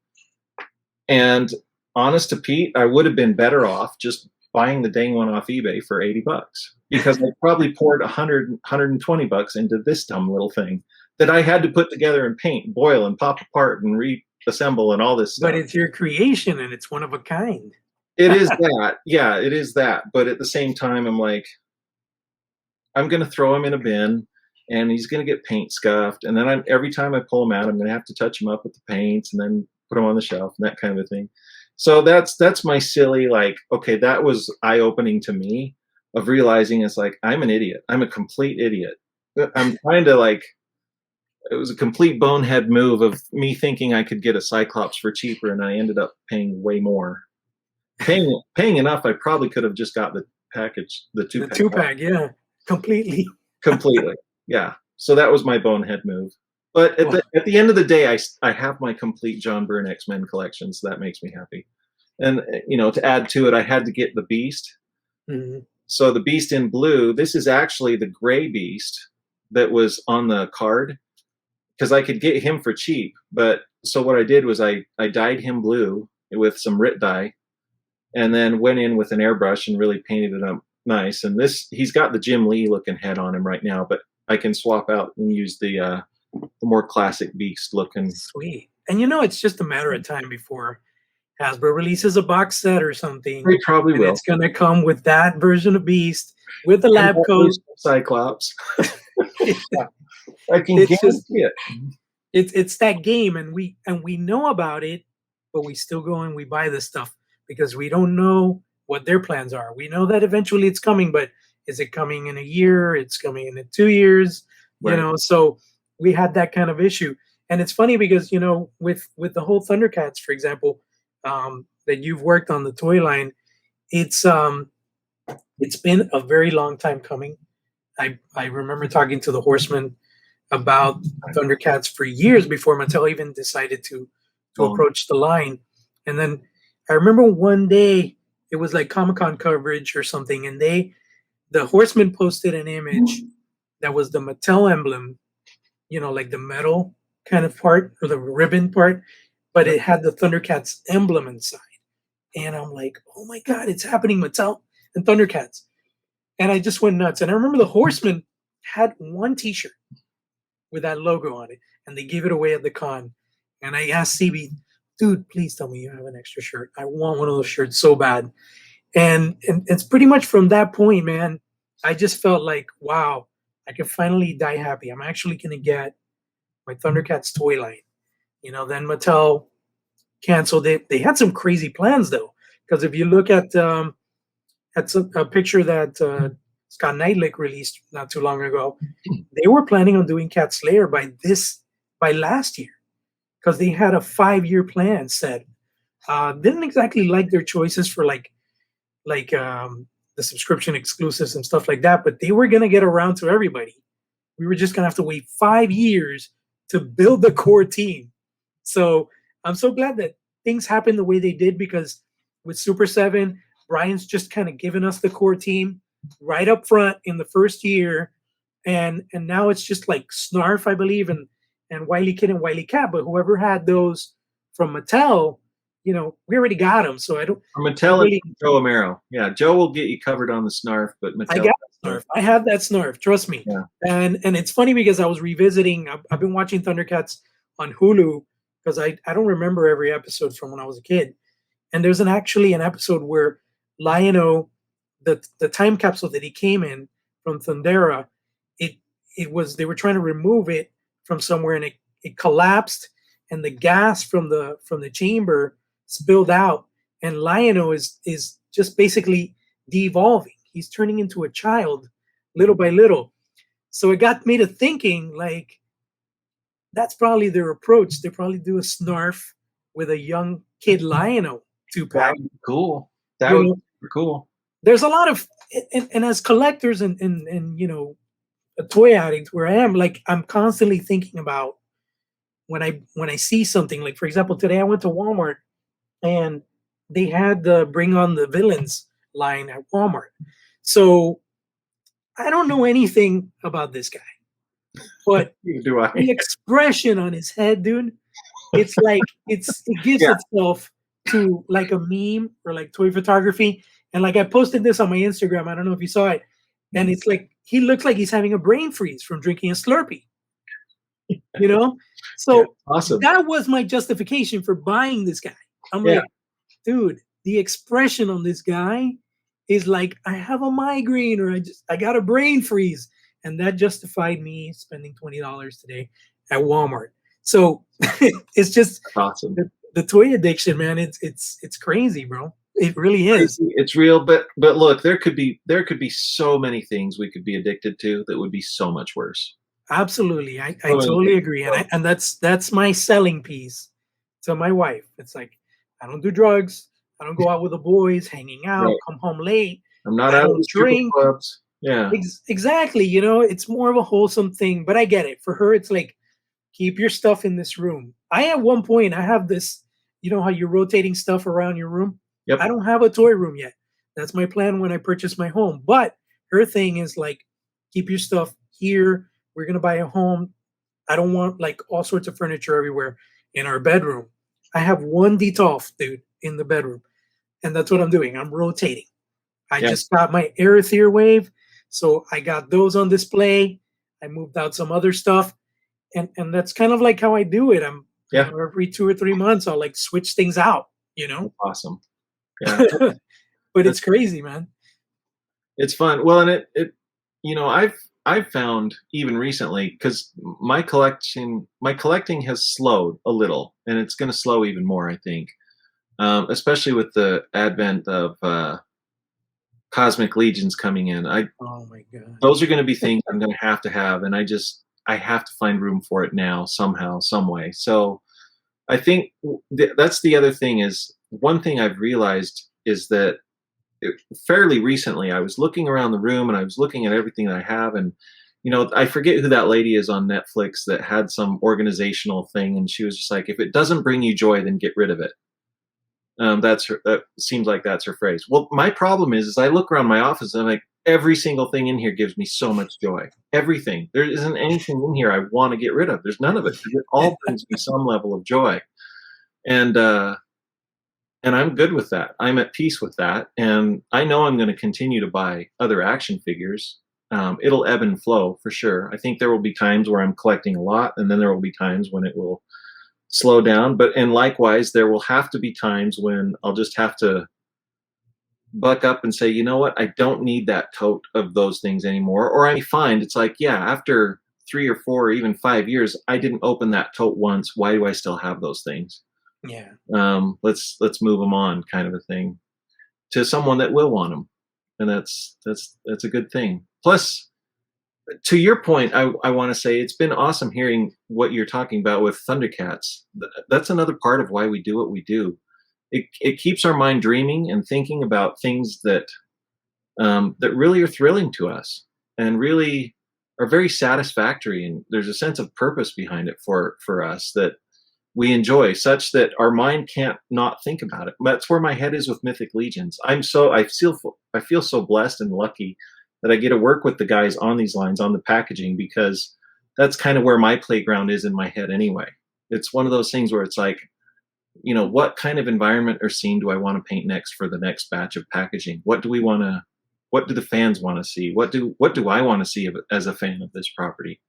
And honest to Pete, I would have been better off just buying the dang one off eBay for $80 because I probably poured 120 bucks into this dumb little thing that I had to put together and paint, boil, and pop apart and reassemble and all this stuff. But it's your creation and it's one of a kind. It is that. Yeah, it is that. But at the same time, I'm like, I'm going to throw him in a bin and he's going to get paint scuffed. And then every time I pull him out, I'm going to have to touch him up with the paints and then put them on the shelf and that kind of thing. So that's my silly, like, okay, that was eye-opening to me of realizing it's like, I'm an idiot. I'm a complete idiot. I'm trying to like, it was a complete bonehead move of me thinking I could get a Cyclops for cheaper and I ended up paying way more. Paying enough, I probably could have just got the package, the two-pack. Yeah, completely. Completely, yeah. So that was my bonehead move. But at the end of the day, I have my complete John Byrne X-Men collection, so that makes me happy. And, to add to it, I had to get the Beast. Mm-hmm. So the Beast in blue, this is actually the gray Beast that was on the card because I could get him for cheap. But so what I did was I dyed him blue with some RIT dye and then went in with an airbrush and really painted it up nice. And he's got the Jim Lee looking head on him right now, but I can swap out and use the more classic Beast looking. Sweet. And it's just a matter of time before Hasbro releases a box set or something. They probably will. It's going to come with that version of Beast with the lab coat. Cyclops. Yeah. I can guarantee it. It's that game, and we know about it, but we still go and we buy this stuff because we don't know what their plans are. We know that eventually it's coming, but is it coming in a year? It's coming in 2 years. Right. So we had that kind of issue. And it's funny because, with the whole Thundercats, for example, that you've worked on the toy line, it's been a very long time coming. I remember talking to the Horseman about Thundercats for years before Mattel even decided to approach the line. And then I remember one day it was like Comic-Con coverage or something, and the Horseman posted an image that was the Mattel emblem, like the metal kind of part or the ribbon part, but it had the Thundercats emblem inside. And I'm like, oh my God, it's happening, Mattel and Thundercats. And I just went nuts. And I remember the Horseman had one t-shirt with that logo on it, and they gave it away at the con. And I asked CB, dude, please tell me you have an extra shirt. I want one of those shirts so bad. And it's pretty much from that point, man, I just felt like, wow, I can finally die happy. I'm actually going to get my Thundercats toy line. Then Mattel canceled it. They had some crazy plans, though, because if you look at a picture that Scott Neitlich released not too long ago, they were planning on doing Cat Slayer by last year because they had a 5-year plan set. Didn't exactly like their choices for like the subscription exclusives and stuff like that, but they were going to get around to everybody. We were just going to have to wait 5 years to build the core team. So I'm so glad that things happened the way they did, because with Super 7, Brian's just kind of given us the core team right up front in the first year. And now it's just like Snarf, I believe, and Wile E. Kid and Wile E. Cat. But whoever had those from Mattel, we already got them. So I don't. From Mattel and Joe Amaro. Yeah, Joe will get you covered on the Snarf, but Mattel. I got Snarf. I have that Snarf. Trust me. Yeah. And it's funny because I was revisiting. I've been watching Thundercats on Hulu because I don't remember every episode from when I was a kid. And there's actually an episode where Lion-O, the time capsule that he came in from Thundera, it was, they were trying to remove it from somewhere, and it collapsed, and the gas from the chamber spilled out, and Lion-O is just basically de-evolving. He's turning into a child little by little. So it got me to thinking, like, that's probably their approach. They probably do a Snarf with a young kid Lion-O 2-pack. That would be cool. That would be cool. There's a lot of, and as collectors and a toy addict where I am, like, I'm constantly thinking about when I see something. Like, for example, today I went to Walmart and they had the Bring On the Villains line at Walmart. So I don't know anything about this guy. but Neither do I. the expression on his head, dude, it's like it gives Yeah. itself to like a meme or like toy photography. And like I posted this on my Instagram. I don't know if you saw it. And it's like he looks like he's having a brain freeze from drinking a Slurpee, you know? Yeah. So Awesome. that was my justification for buying this guy. I'm Yeah. like, dude, the expression on this guy is like I have a migraine or I got a brain freeze. And that justified me spending $20 today at Walmart. So it's just That's awesome. the toy addiction, man. It's crazy, bro. It really is. Crazy. It's real, but look, there could be so many things we could be addicted to that would be so much worse. Absolutely. I So many totally things. agree. And that's my selling piece to my wife. It's like I don't do drugs. I don't go out with the boys, hanging out, Right. come home late. I'm not I out of don't the strip drink. clubs. Yeah. Exactly. You know, it's more of a wholesome thing, but I get it. For her, it's like, keep your stuff in this room. At one point, I have this, you know, how you're rotating stuff around your room? Yep. I don't have a toy room yet. That's my plan when I purchase my home. But her thing is like, keep your stuff here. We're going to buy a home. I don't want like all sorts of furniture everywhere in our bedroom. I have one Detolf, dude, in the bedroom. And that's what I'm doing. I'm rotating. I Yeah. just got my Aerotheer Wave. So I got those on display. I moved out some other stuff. And that's kind of like how I do it. Yeah. You know, every 2 or 3 months I'll like switch things out, you know? Awesome. Yeah. But it's crazy, man. It's fun. Well, and it you know, I've found even recently because my collecting has slowed a little, and it's going to slow even more, I think, especially with the advent of Cosmic Legions coming in. Oh my god. Those are going to be things I'm going to have, and I have to find room for it now somehow, some way. So I think that's the other thing is one thing I've realized is that fairly recently I was looking around the room and I was looking at everything that I have, and you know, I forget who that lady is on Netflix that had some organizational thing, and she was just like, if it doesn't bring you joy, then get rid of it. That seems like that's her phrase. Well, my problem is I look around my office and I'm like, every single thing in here gives me so much joy. Everything. There isn't anything in here I want to get rid of. There's none of it. It all brings me some level of joy. And I'm good with that. I'm at peace with that. And I know I'm going to continue to buy other action figures. It'll ebb and flow for sure. I think there will be times where I'm collecting a lot, and then there will be times when it will slow down. And likewise, there will have to be times when I'll just have to buck up and say, you know what, I don't need that tote of those things anymore. Or I find it's like, yeah, after 3 or 4 or even 5 years, I didn't open that tote once. Why do I still have those things? Yeah. Let's move them on, kind of a thing, to someone that will want them, and that's a good thing. Plus, to your point, I want to say it's been awesome hearing what you're talking about with Thundercats. That's another part of why we do what we do. It keeps our mind dreaming and thinking about things that that really are thrilling to us and really are very satisfactory. And there's a sense of purpose behind it for us that we enjoy, such that our mind can't not think about it. That's where my head is with Mythic Legions. I feel so blessed and lucky that I get to work with the guys on these lines, on the packaging, because that's kind of where my playground is in my head anyway. It's one of those things where it's like, you know, what kind of environment or scene do I want to paint next for the next batch of packaging? What do the fans want to see? What do I want to see as a fan of this property?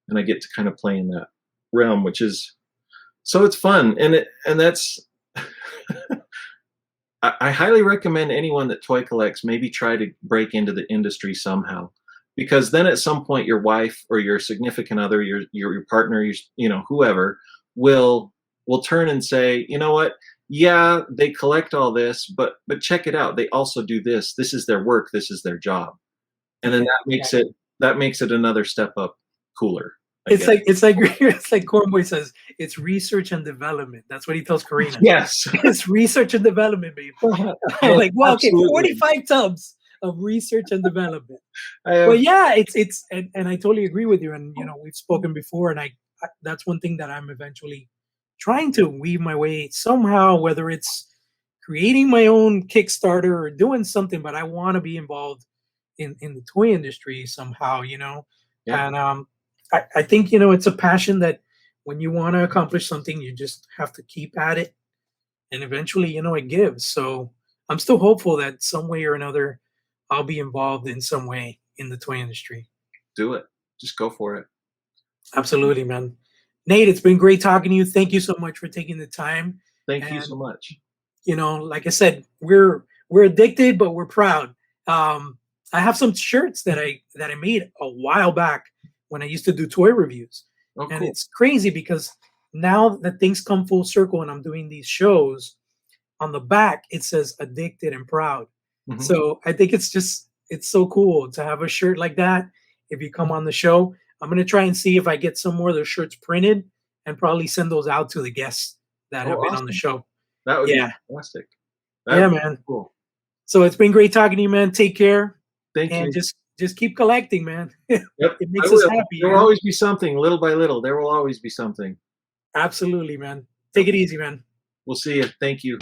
And I get to kind of play in that realm, which is, so it's fun. And that's, I highly recommend anyone that toy collects maybe try to break into the industry somehow, because then at some point your wife or your significant other, your partner, you know, whoever will turn and say, you know what? Yeah, they collect all this, but check it out. They also do this. This is their work. This is their job. And then that makes it another step up cooler. It's like Cornboy says, it's research and development. That's what he tells Karina. Yes. It's research and development, babe. I'm like, well, okay, 45 tubs of research and development. But yeah, it's and I totally agree with you. And you know, we've spoken before, and I that's one thing that I'm eventually trying to weave my way somehow, whether it's creating my own Kickstarter or doing something, but I want to be involved in the toy industry somehow, you know. Yeah. And I think, you know, it's a passion that when you want to accomplish something, you just have to keep at it. And eventually, you know, it gives. So I'm still hopeful that some way or another, I'll be involved in some way in the toy industry. Do it. Just go for it. Absolutely, man. Nate, it's been great talking to you. Thank you so much for taking the time. Thank you so And much. you know, like I said, we're addicted, but we're proud. I have some shirts that I made a while back when I used to do toy reviews, Oh, and cool. it's crazy because now that things come full circle and I'm doing these shows, on the back it says addicted and proud. Hmm. So I think it's so cool to have a shirt like that. If you come on the show, I'm gonna try and see if I get some more of those shirts printed and probably send those out to the guests that Oh, have been on the awesome. show. That would be Yeah, fantastic. That yeah, would be man. cool. So it's been great talking to you, man. Take care Thank and you. just keep collecting, man. It Yep, I makes us will. happy, There you will know? always be something, little by little. There will always be something. Absolutely, man. Yep. Take it easy, man. We'll see you. Thank you.